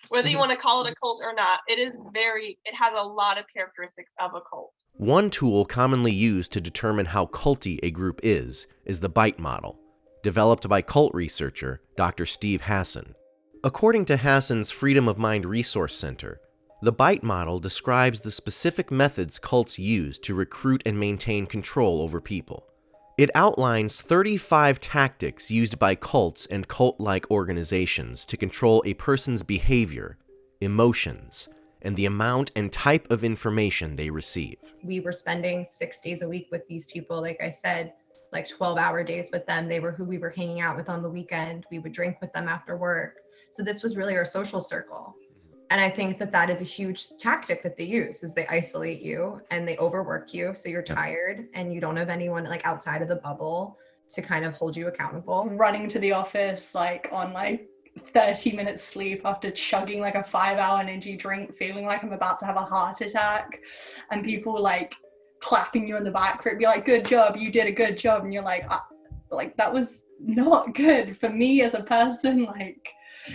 Whether you want to call it a cult or not, it has a lot of characteristics of a cult. One tool commonly used to determine how culty a group is the BITE model, developed by cult researcher Dr. Steve Hassan. According to Hassan's Freedom of Mind Resource Center, the BITE model describes the specific methods cults use to recruit and maintain control over people. It outlines 35 tactics used by cults and cult-like organizations to control a person's behavior, emotions, and the amount and type of information they receive. We were spending 6 days a week with these people. Like I said, like 12-hour days with them. They were who we were hanging out with on the weekend. We would drink with them after work. So this was really our social circle. And I think that is a huge tactic that they use, is they isolate you and they overwork you. So you're tired and you don't have anyone like outside of the bubble to kind of hold you accountable. Running to the office like on like 30 minutes sleep after chugging like a 5-hour energy drink, feeling like I'm about to have a heart attack, and people like clapping you in the back for it, be like, good job, you did a good job. And you're like that was not good for me as a person. Like,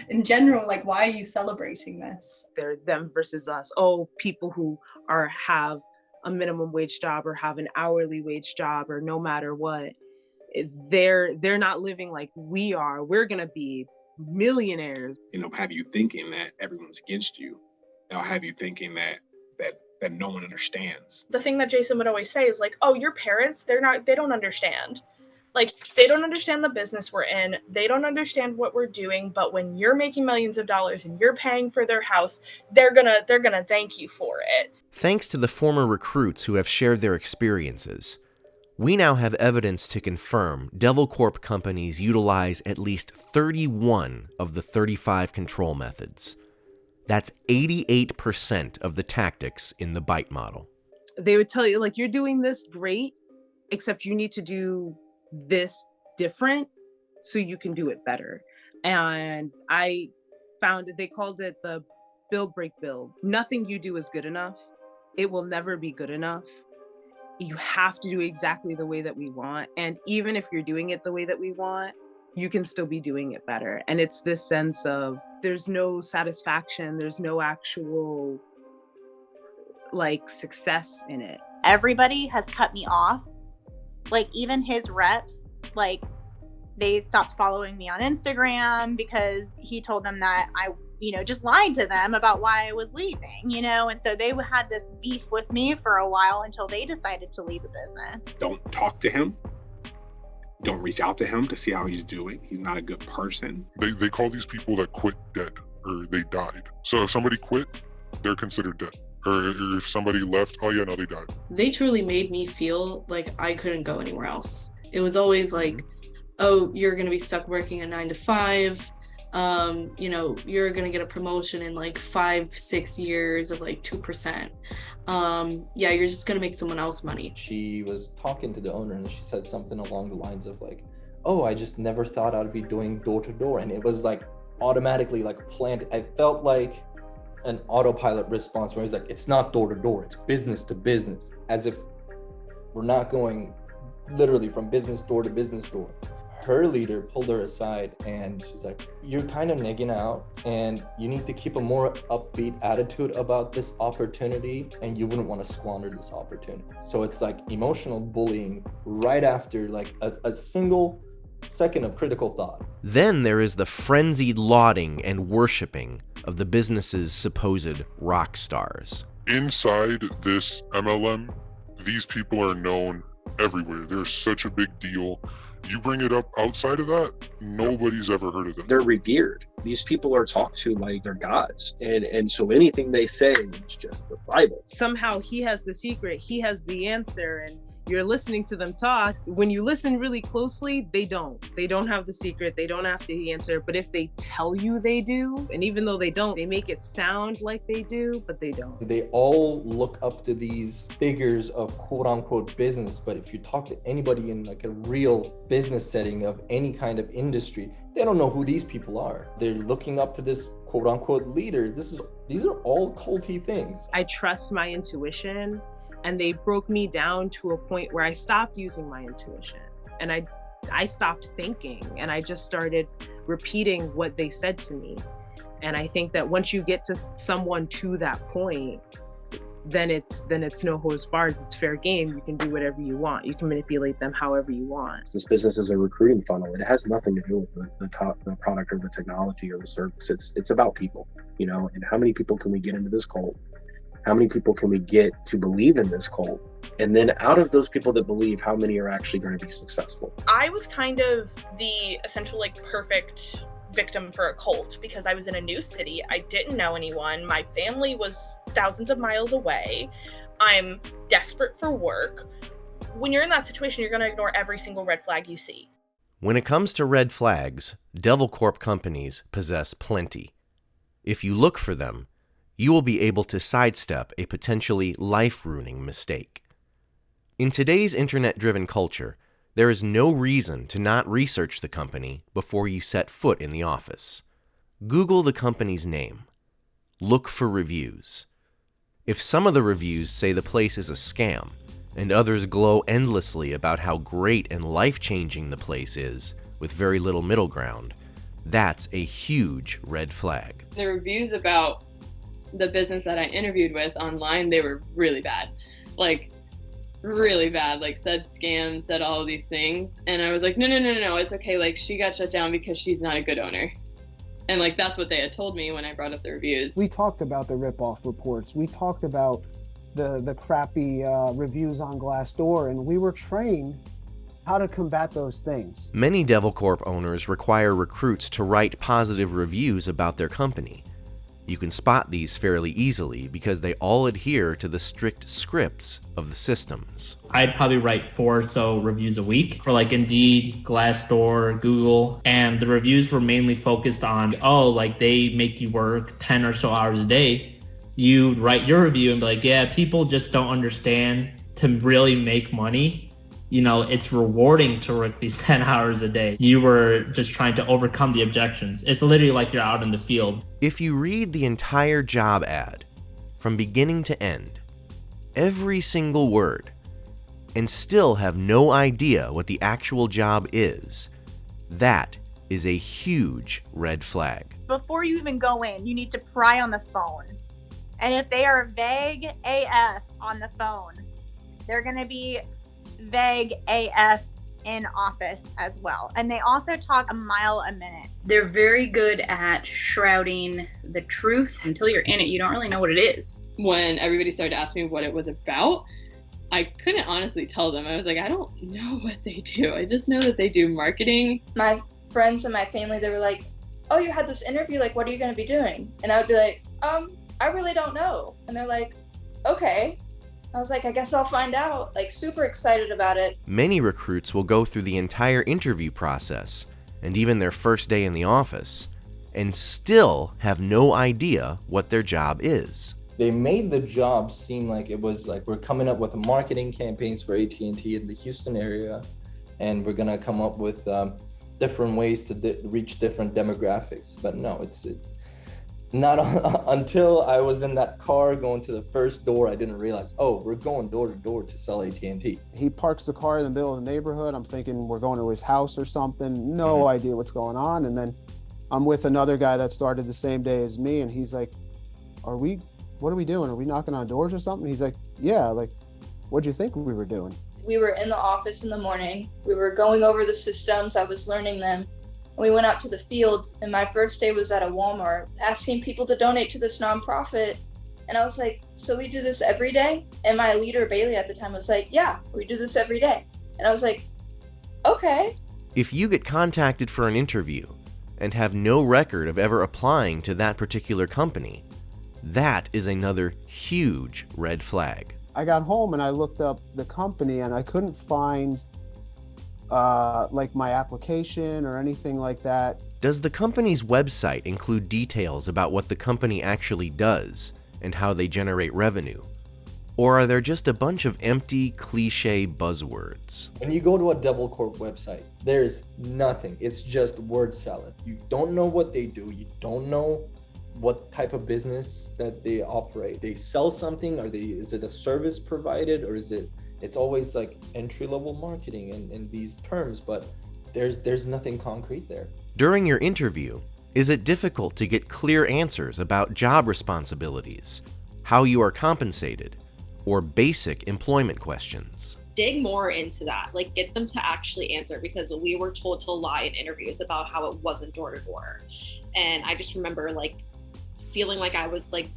in general, like, why are you celebrating this? They're them versus us. Oh, people who have a minimum wage job or have an hourly wage job, or no matter what, they're not living like we are. We're gonna be millionaires. Have you thinking that everyone's against you. They'll have you thinking that no one understands. The thing that Jason would always say is like, oh, your parents, they don't understand. Like, they don't understand the business we're in. They don't understand what we're doing. But when you're making millions of dollars and you're paying for their house, they're gonna thank you for it. Thanks to the former recruits who have shared their experiences, we now have evidence to confirm Devilcorp companies utilize at least 31 of the 35 control methods. That's 88% of the tactics in the BITE model. They would tell you, like, you're doing this great, except you need to do this different so you can do it better. And I found that they called it the build, break, build. Nothing you do is good enough. It will never be good enough. You have to do exactly the way that we want. And even if you're doing it the way that we want, you can still be doing it better. And it's this sense of there's no satisfaction, there's no actual like success in it. Everybody has cut me off. Like even his reps, like they stopped following me on Instagram because he told them that I, just lied to them about why I was leaving, and so they had this beef with me for a while until they decided to leave the business. Don't talk to him. Don't reach out to him to see how he's doing. He's not a good person. They call these people that quit dead, or they died. So if somebody quit, they're considered dead. Or if somebody left, oh yeah, no, they died. They truly made me feel like I couldn't go anywhere else. It was always like, oh, you're going to be stuck working a 9 to 5. You're going to get a promotion in like 5-6 years of like 2%. You're just going to make someone else money. She was talking to the owner and she said something along the lines of like, oh, I just never thought I'd be doing door to door. And it was like automatically like planned. I felt like an autopilot response where it's like, it's not door to door, it's business to business, as if we're not going literally from business door to business door. Her leader pulled her aside and she's like, you're kind of nigging out and you need to keep a more upbeat attitude about this opportunity and you wouldn't want to squander this opportunity. So it's like emotional bullying right after like a single second of critical thought. Then there is the frenzied lauding and worshiping of the business's supposed rock stars. Inside this MLM, these people are known everywhere. They're such a big deal. You bring it up outside of that, nobody's ever heard of them. They're revered. These people are talked to like they're gods. And so anything they say is just the Bible. Somehow he has the secret, he has the answer, and you're listening to them talk. When you listen really closely, they don't have the secret, they don't have the answer. But if they tell you they do, and even though they don't, they make it sound like they do, but they don't. They all look up to these figures of quote unquote business, but if you talk to anybody in like a real business setting of any kind of industry, they don't know who these people are. They're looking up to this quote unquote leader. These are all culty things. I trust my intuition. And they broke me down to a point where I stopped using my intuition and I stopped thinking and I just started repeating what they said to me. And I think that once you get to someone to that point, then it's no holds barred. It's fair game. You can do whatever you want. You can manipulate them however you want. This business is a recruiting funnel. It has nothing to do with the product or the technology or the service. It's about people, and how many people can we get into this cult? How many people can we get to believe in this cult? And then out of those people that believe, how many are actually going to be successful? I was kind of the essential like perfect victim for a cult because I was in a new city. I didn't know anyone. My family was thousands of miles away. I'm desperate for work. When you're in that situation, you're going to ignore every single red flag you see. When it comes to red flags, Devilcorp companies possess plenty. If you look for them, you will be able to sidestep a potentially life-ruining mistake. In today's internet-driven culture, there is no reason to not research the company before you set foot in the office. Google the company's name. Look for reviews. If some of the reviews say the place is a scam, and others glow endlessly about how great and life-changing the place is, with very little middle ground, that's a huge red flag. The reviews about the business that I interviewed with online, they were really bad. Like, really bad. Like, said scams, said all of these things. And I was like, no, it's okay. Like, she got shut down because she's not a good owner. And, like, that's what they had told me when I brought up the reviews. We talked about the rip-off reports. We talked about the crappy reviews on Glassdoor, and we were trained how to combat those things. Many Devilcorp owners require recruits to write positive reviews about their company. You can spot these fairly easily because they all adhere to the strict scripts of the systems. I'd probably write 4 or so reviews a week for like Indeed, Glassdoor, Google, and the reviews were mainly focused on, like they make you work 10 or so hours a day. You write your review and be like, yeah, people just don't understand to really make money. It's rewarding to work these 10 hours a day. You were just trying to overcome the objections. It's literally like you're out in the field. If you read the entire job ad, from beginning to end, every single word, and still have no idea what the actual job is, That is a huge red flag. Before you even go in, you need to pry on the phone. And if they are vague AF on the phone, they're going to be vague AF in office as well. And they also talk a mile a minute. They're very good at shrouding the truth. Until you're in it, you don't really know what it is. When everybody started to ask me what it was about, I couldn't honestly tell them. I was like, I don't know what they do. I just know that they do marketing. My friends and my family, they were like, oh, you had this interview, like, what are you going to be doing? And I would be like, I really don't know. And they're like, okay. I was like, I guess I'll find out. Like, super excited about it. Many recruits will go through the entire interview process and even their first day in the office and still have no idea what their job is. They made the job seem like it was like we're coming up with marketing campaigns for AT&T in the Houston area, and we're gonna come up with different ways to reach different demographics. But no, it's not until I was in that car going to the first door, I didn't realize, oh, we're going door to door to sell AT&T. He parks the car in the middle of the neighborhood. I'm thinking we're going to his house or something. No idea what's going on. And then I'm with another guy that started the same day as me, and he's like, what are we doing? Are we knocking on doors or something? He's like, yeah, like, what'd you think we were doing? We were in the office in the morning. We were going over the systems. I was learning them. We went out to the field, and my first day was at a Walmart asking people to donate to this nonprofit. And I was like, so we do this every day? And my leader, Bailey, at the time was like, yeah, we do this every day. And I was like, okay. If you get contacted for an interview and have no record of ever applying to that particular company, that is another huge red flag. I got home and I looked up the company and I couldn't find like my application or anything like that. Does the company's website include details about what the company actually does and how they generate revenue? Or are there just a bunch of empty, cliche buzzwords? When you go to a Devilcorp website, there's nothing. It's just word salad. You don't know what they do. You don't know what type of business that they operate. They sell something, is it a service provided, or it's always like entry-level marketing and these terms, but there's nothing concrete there. During your interview, is it difficult to get clear answers about job responsibilities, how you are compensated, or basic employment questions? Dig more into that, like get them to actually answer, because we were told to lie in interviews about how it wasn't door to door. And I just remember like feeling like I was like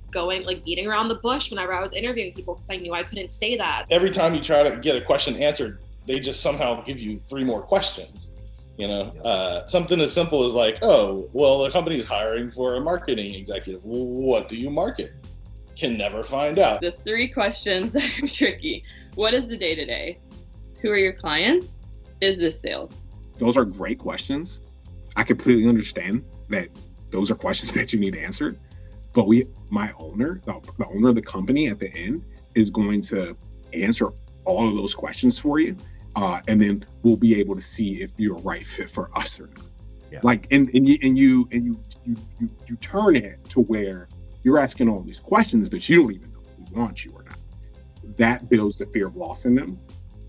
beating around the bush whenever I was interviewing people, because I knew I couldn't say that. Every time you try to get a question answered, they just somehow give you 3 more questions. You know, something as simple as like, oh, well, the company's hiring for a marketing executive. Well, what do you market? Can never find out. The 3 questions that are tricky. What is the day-to-day? Who are your clients? Is this sales? Those are great questions. I completely understand that those are questions that you need answered. But my owner, the owner of the company at the end, is going to answer all of those questions for you. And then we'll be able to see if you're a right fit for us or not. Yeah. Like, and you turn it to where you're asking all these questions, but you don't even know if we want you or not. That builds the fear of loss in them.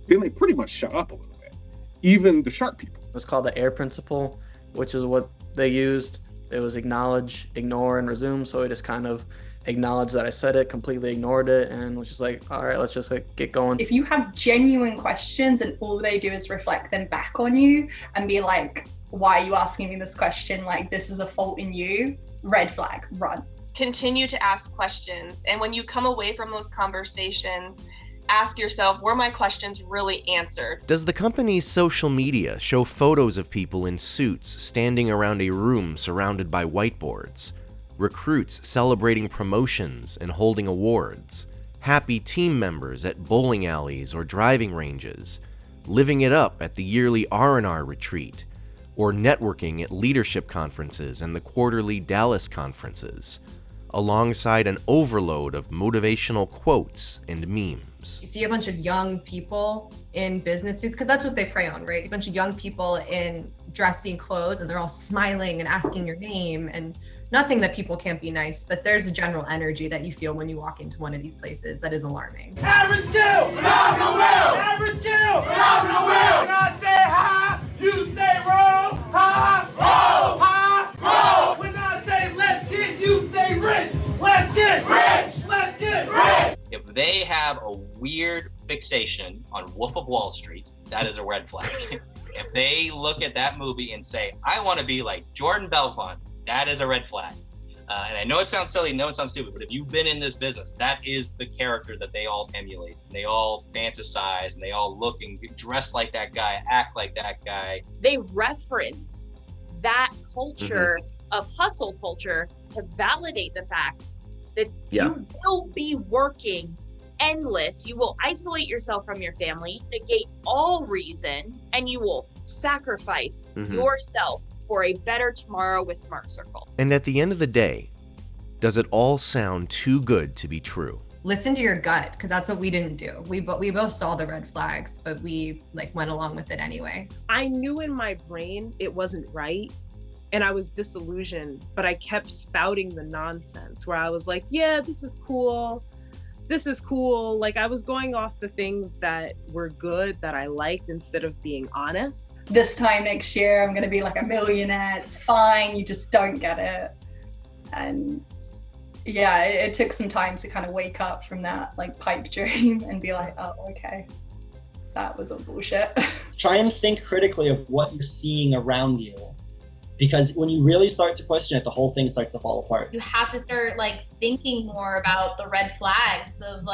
Then they pretty much shut up a little bit. Even the sharp people. It's called the AIR principle, which is what they used. It was acknowledge, ignore, and resume. So I just kind of acknowledged that I said it, completely ignored it, and was just like, all right, let's just like get going. If you have genuine questions and all they do is reflect them back on you and be like, why are you asking me this question? Like, this is a fault in you. Red flag, run. Continue to ask questions. And when you come away from those conversations, ask yourself, were my questions really answered? Does the company's social media show photos of people in suits standing around a room surrounded by whiteboards? Recruits celebrating promotions and holding awards? Happy team members at bowling alleys or driving ranges? Living it up at the yearly R&R retreat? Or networking at leadership conferences and the quarterly Dallas conferences? Alongside an overload of motivational quotes and memes. You see a bunch of young people in business suits, because that's what they prey on, right? A bunch of young people in dressy clothes, and they're all smiling and asking your name. And not saying that people can't be nice, but there's a general energy that you feel when you walk into one of these places that is alarming. Average skill, phenomenal will. Average skill, phenomenal will. When I say hi, you say roll. Roll! When I say let's get, you say rich. Let's get rich. Let's get rich. If they have a weird fixation on Wolf of Wall Street, that is a red flag. If they look at that movie and say, I want to be like Jordan Belfont, that is a red flag. And I know it sounds silly, I know it sounds stupid, but if you've been in this business, that is the character that they all emulate. And they all fantasize, and they all look and dress like that guy, act like that guy. They reference that culture of hustle culture to validate the fact that you will be working endless. You will isolate yourself from your family, negate all reason, and you will sacrifice yourself for a better tomorrow with Smart Circle. And at the end of the day, does it all sound too good to be true? Listen to your gut, because that's what we didn't do. We both saw the red flags, but we went along with it anyway. I knew in my brain it wasn't right, and I was disillusioned, but I kept spouting the nonsense where I was like, yeah, this is cool. This is cool. Like, I was going off the things that were good, that I liked, instead of being honest. This time next year, I'm going to be like a millionaire. It's fine. You just don't get it. And yeah, it took some time to kind of wake up from that pipe dream and be like, oh, okay, that was a bullshit. Try and think critically of what you're seeing around you. Because when you really start to question it, the whole thing starts to fall apart. You have to start thinking more about the red flags of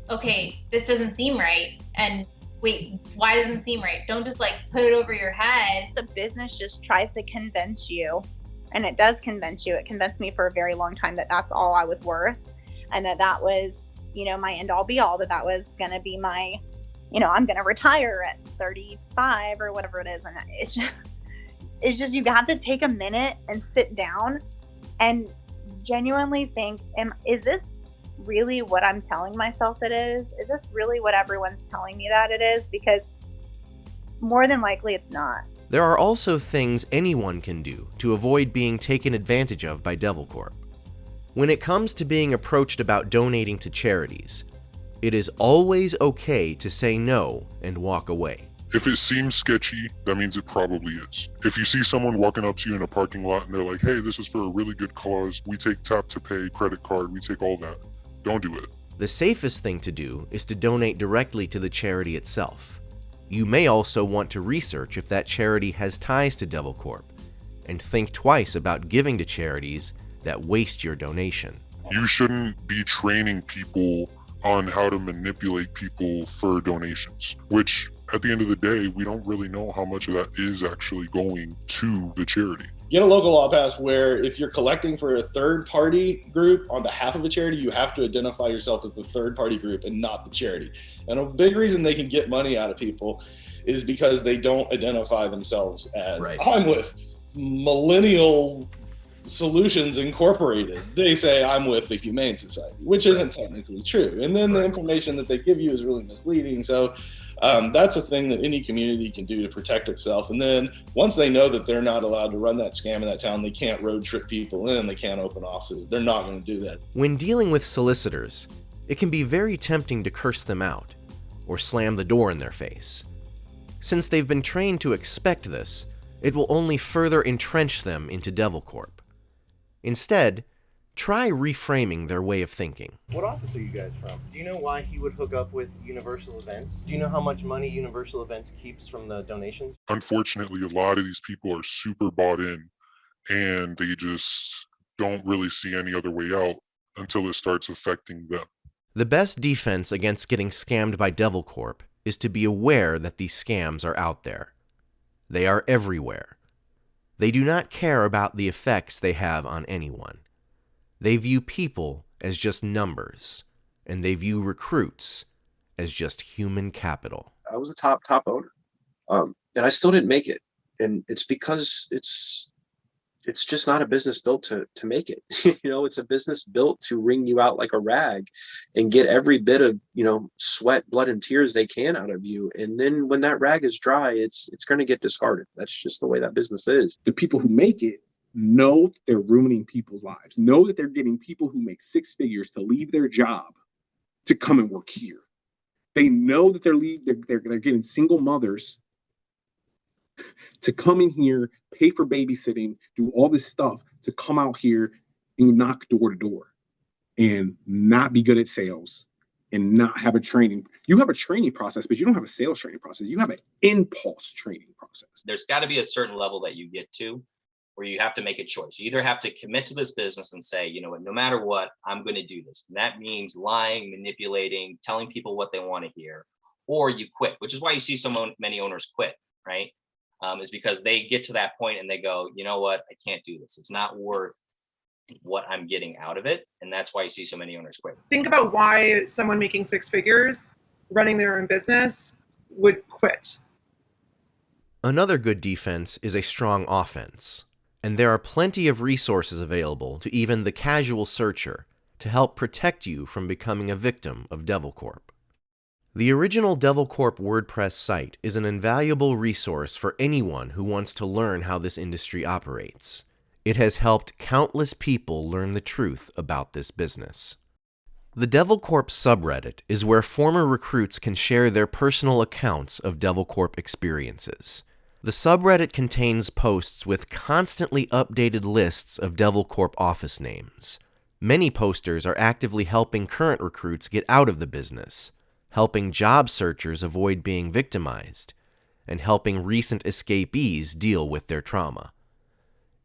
okay, this doesn't seem right. And wait, why doesn't it seem right? Don't just put it over your head. The business just tries to convince you, and it does convince you. It convinced me for a very long time that that's all I was worth, and that was, my end all be all, that was going to be my, I'm going to retire at 35 or whatever it is. And it's just, you have to take a minute and sit down and genuinely think, is this really what I'm telling myself it is? Is this really what everyone's telling me that it is? Because more than likely it's not. There are also things anyone can do to avoid being taken advantage of by Devilcorp. When it comes to being approached about donating to charities, it is always okay to say no and walk away. If it seems sketchy, that means it probably is. If you see someone walking up to you in a parking lot and they're like, hey, this is for a really good cause, we take tap to pay, credit card, we take all that, don't do it. The safest thing to do is to donate directly to the charity itself. You may also want to research if that charity has ties to Devilcorp, and think twice about giving to charities that waste your donation. You shouldn't be training people on how to manipulate people for donations, which at the end of the day, we don't really know how much of that is actually going to the charity. Get a local law passed where if you're collecting for a third party group on behalf of a charity, you have to identify yourself as the third party group and not the charity. And a big reason they can get money out of people is because they don't identify themselves as, I'm with Millennial Solutions Incorporated. They say, I'm with the Humane Society, which isn't technically true. And then the information that they give you is really misleading. So that's a thing that any community can do to protect itself. And then once they know that they're not allowed to run that scam in that town, they can't road trip people in, they can't open offices. They're not going to do that. When dealing with solicitors, it can be very tempting to curse them out or slam the door in their face. Since they've been trained to expect this, it will only further entrench them into Devilcorp. Instead, try reframing their way of thinking. What office are you guys from? Do you know why he would hook up with Universal Events? Do you know how much money Universal Events keeps from the donations? Unfortunately, a lot of these people are super bought in, and they just don't really see any other way out until it starts affecting them. The best defense against getting scammed by Devilcorp is to be aware that these scams are out there. They are everywhere. They do not care about the effects they have on anyone. They view people as just numbers, and they view recruits as just human capital. I was a top owner, and I still didn't make it. And it's because it's just not a business built to make it. It's a business built to wring you out like a rag and get every bit of, sweat, blood, and tears they can out of you. And then when that rag is dry, it's going to get discarded. That's just the way that business is. The people who make it know that they're ruining people's lives, know that they're getting people who make six figures to leave their job to come and work here. They know that they're getting single mothers to come in here, pay for babysitting, do all this stuff to come out here and knock door to door and not be good at sales and not have a training. You have a training process, but you don't have a sales training process. You have an impulse training process. There's got to be a certain level that you get to where you have to make a choice. You either have to commit to this business and say, you know what, no matter what, I'm going to do this. And that means lying, manipulating, telling people what they want to hear, or you quit, which is why you see many owners quit, right? Is because they get to that point and they go, you know what, I can't do this. It's not worth what I'm getting out of it. And that's why you see so many owners quit. Think about why someone making six figures running their own business would quit. Another good defense is a strong offense, and there are plenty of resources available to even the casual searcher to help protect you from becoming a victim of Devilcorp. The original Devilcorp WordPress site is an invaluable resource for anyone who wants to learn how this industry operates. It has helped countless people learn the truth about this business. The Devilcorp subreddit is where former recruits can share their personal accounts of Devilcorp experiences. The subreddit contains posts with constantly updated lists of Devilcorp office names. Many posters are actively helping current recruits get out of the business, helping job searchers avoid being victimized, and helping recent escapees deal with their trauma.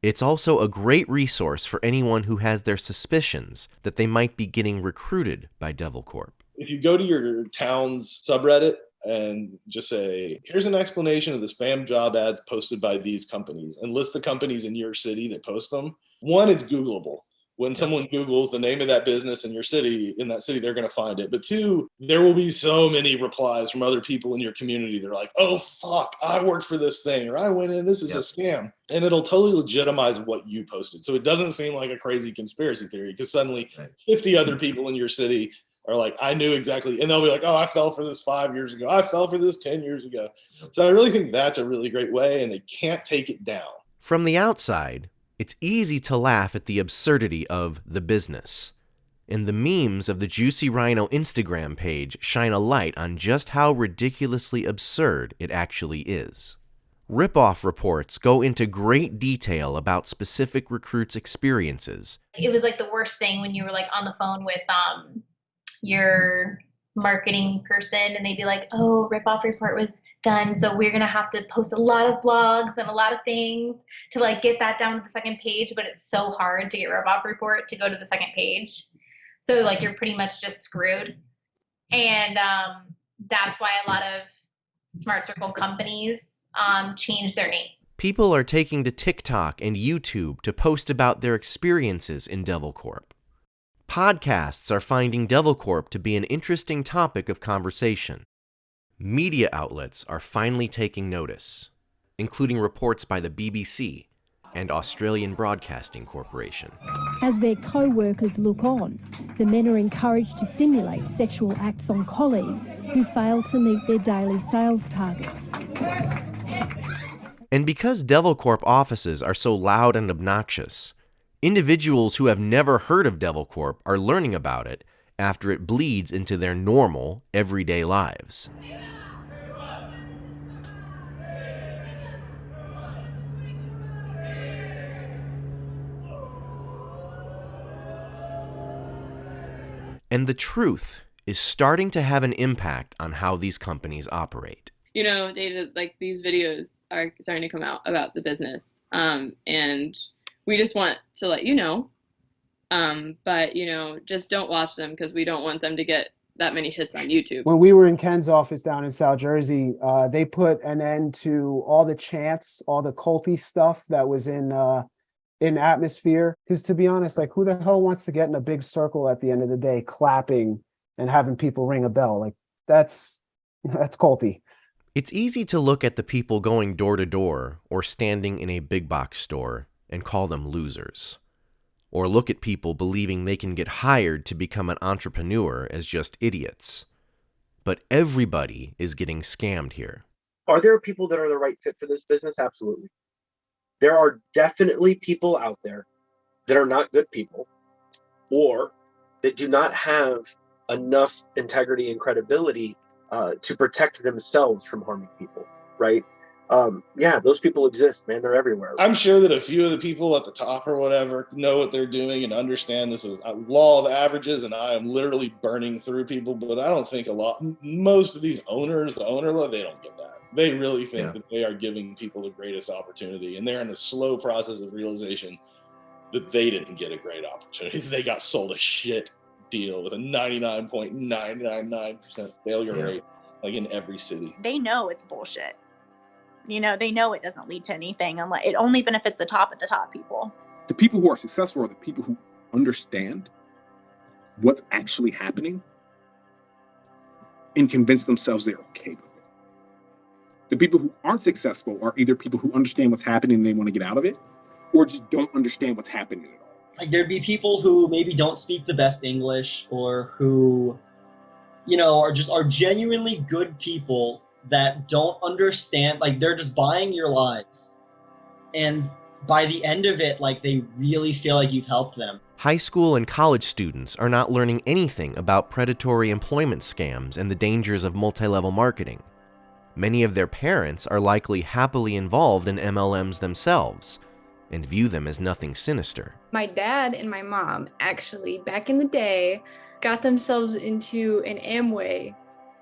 It's also a great resource for anyone who has their suspicions that they might be getting recruited by Devilcorp. If you go to your town's subreddit and just say, here's an explanation of the spam job ads posted by these companies, and list the companies in your city that post them, one, it's Googleable. When someone Googles the name of that business in your city, in that city, they're going to find it. But two, there will be so many replies from other people in your community. They're like, oh, fuck, I worked for this thing, or I went in, this is a scam. And it'll totally legitimize what you posted. So it doesn't seem like a crazy conspiracy theory, because suddenly 50 other people in your city are like, I knew exactly. And they'll be like, oh, I fell for this 5 years ago. I fell for this 10 years ago. So I really think that's a really great way, and they can't take it down. From the outside, it's easy to laugh at the absurdity of the business. And the memes of the Juicy Rhino Instagram page shine a light on just how ridiculously absurd it actually is. Rip-off reports go into great detail about specific recruits' experiences. It was like the worst thing when you were like on the phone with your marketing person and they'd be like, oh, rip-off report was done, so we're gonna have to post a lot of blogs and a lot of things to like get that down to the second page, but it's so hard to get rip-off report to go to the second page, so like you're pretty much just screwed. And that's why a lot of Smart Circle companies change their name. People are taking to TikTok and YouTube to post about their experiences in Devilcorp. Podcasts are finding Devilcorp to be an interesting topic of conversation. Media outlets are finally taking notice, including reports by the BBC and Australian Broadcasting Corporation. As their co-workers look on, the men are encouraged to simulate sexual acts on colleagues who fail to meet their daily sales targets. And because Devilcorp offices are so loud and obnoxious, individuals who have never heard of Devilcorp are learning about it after it bleeds into their normal, everyday lives. And the truth is starting to have an impact on how these companies operate. You know, David, like these videos are starting to come out about the business. And we just want to let you know, but, you know, just don't watch them because we don't want them to get that many hits on YouTube. When we were in Ken's office down in South Jersey, they put an end to all the chants, all the culty stuff that was in atmosphere. Because to be honest, like who the hell wants to get in a big circle at the end of the day, clapping and having people ring a bell? Like that's culty. It's easy to look at the people going door to door or standing in a big box store and call them losers. Or look at people believing they can get hired to become an entrepreneur as just idiots. But everybody is getting scammed here. Are there people that are the right fit for this business? Absolutely. There are definitely people out there that are not good people or that do not have enough integrity and credibility to protect themselves from harming people, right? Yeah, those people exist, man. They're everywhere. I'm sure that a few of the people at the top or whatever know what they're doing and understand this is a law of averages, and I am literally burning through people. But I don't think most of these owners, the owner, they don't get that. They really think that they are giving people the greatest opportunity, and they're in a slow process of realization that they didn't get a great opportunity. They got sold a shit deal with a 99.999% failure rate, like in every city. They know it's bullshit. You know, they know it doesn't lead to anything, unless it only benefits the top people. The people who are successful are the people who understand what's actually happening and convince themselves they're okay with it. The people who aren't successful are either people who understand what's happening and they want to get out of it, or just don't understand what's happening at all. Like, there'd be people who maybe don't speak the best English, or who, you know, are genuinely good people that don't understand, like, they're just buying your lies. And by the end of it, like, they really feel like you've helped them. High school and college students are not learning anything about predatory employment scams and the dangers of multi-level marketing. Many of their parents are likely happily involved in MLMs themselves and view them as nothing sinister. My dad and my mom actually, back in the day, got themselves into an Amway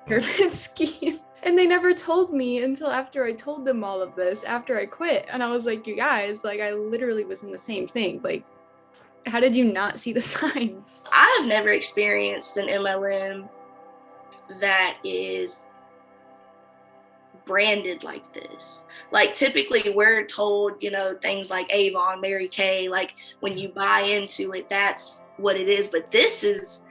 pyramid scheme. And they never told me until after I told them all of this, after I quit. And I was like, you guys, like, I literally was in the same thing. Like, how did you not see the signs? I have never experienced an MLM that is branded like this. Like, typically we're told, you know, things like Avon, Mary Kay, like, when you buy into it, that's what it is. But this is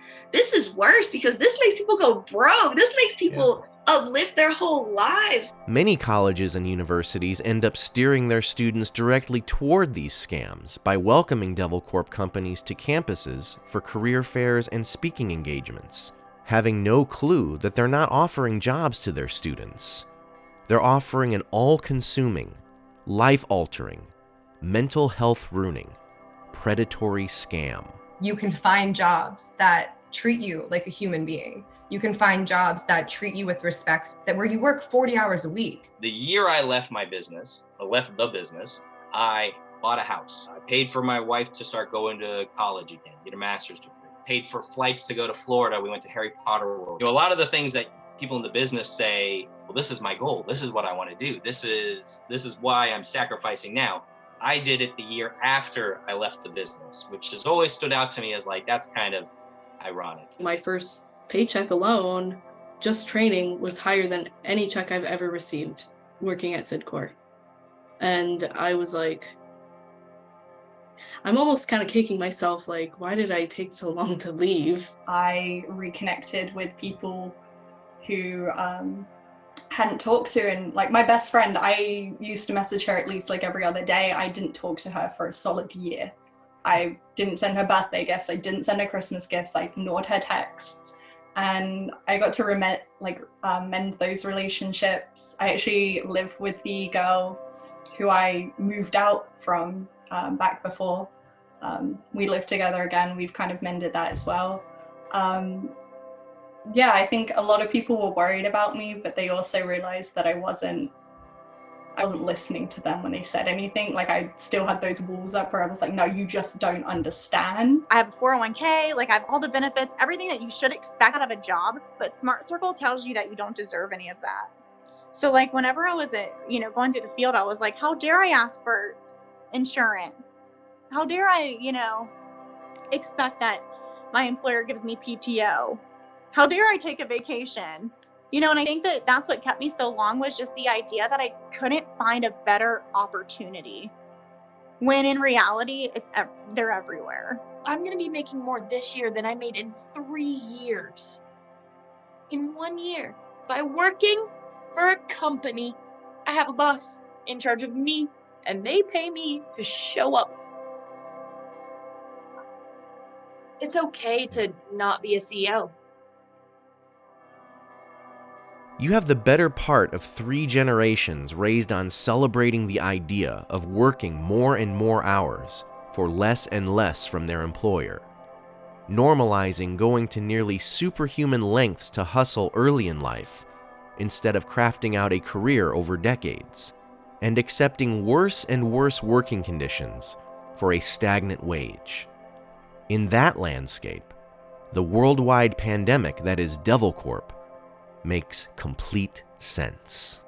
worse, because this makes people go broke. This makes people uplift their whole lives. Many colleges and universities end up steering their students directly toward these scams by welcoming Devilcorp companies to campuses for career fairs and speaking engagements, having no clue that they're not offering jobs to their students. They're offering an all-consuming, life-altering, mental health-ruining, predatory scam. You can find jobs that treat you like a human being. You can find jobs that treat you with respect, that where you work 40 hours a week. The year I left the business, I bought a house. I paid for my wife to start going to college again, get a master's degree. Paid for flights to go to Florida. We went to Harry Potter World. You know, a lot of the things that people in the business say, well, this is my goal. This is what I want to do. This is why I'm sacrificing now. I did it the year after I left the business, which has always stood out to me as like, that's kind of ironic. My first paycheck alone, just training, was higher than any check I've ever received working at Sidcorp. And I was like, I'm almost kind of kicking myself, like, why did I take so long to leave? I reconnected with people who hadn't talked to, and like my best friend, I used to message her at least like every other day. I didn't talk to her for a solid year. I didn't send her birthday gifts. I didn't send her Christmas gifts. I ignored her texts. And I got to mend those relationships. I actually live with the girl who I moved out from back before. We live together again. We've kind of mended that as well. Yeah, I think a lot of people were worried about me, but they also realized that I wasn't listening to them when they said anything. Like, I still had those walls up where I was like, no, you just don't understand. I have a 401k, like I have all the benefits, everything that you should expect out of a job, but Smart Circle tells you that you don't deserve any of that. So like whenever I was going through the field, I was like, how dare I ask for insurance? How dare I, expect that my employer gives me PTO? How dare I take a vacation? And I think that that's what kept me so long, was just the idea that I couldn't find a better opportunity. When in reality, they're everywhere. I'm going to be making more this year than I made in 3 years. In 1 year. By working for a company, I have a boss in charge of me, and they pay me to show up. It's okay to not be a CEO. You have the better part of 3 generations raised on celebrating the idea of working more and more hours for less and less from their employer, normalizing going to nearly superhuman lengths to hustle early in life instead of crafting out a career over decades. and accepting worse and worse working conditions for a stagnant wage. In that landscape, the worldwide pandemic that is Devilcorp makes complete sense.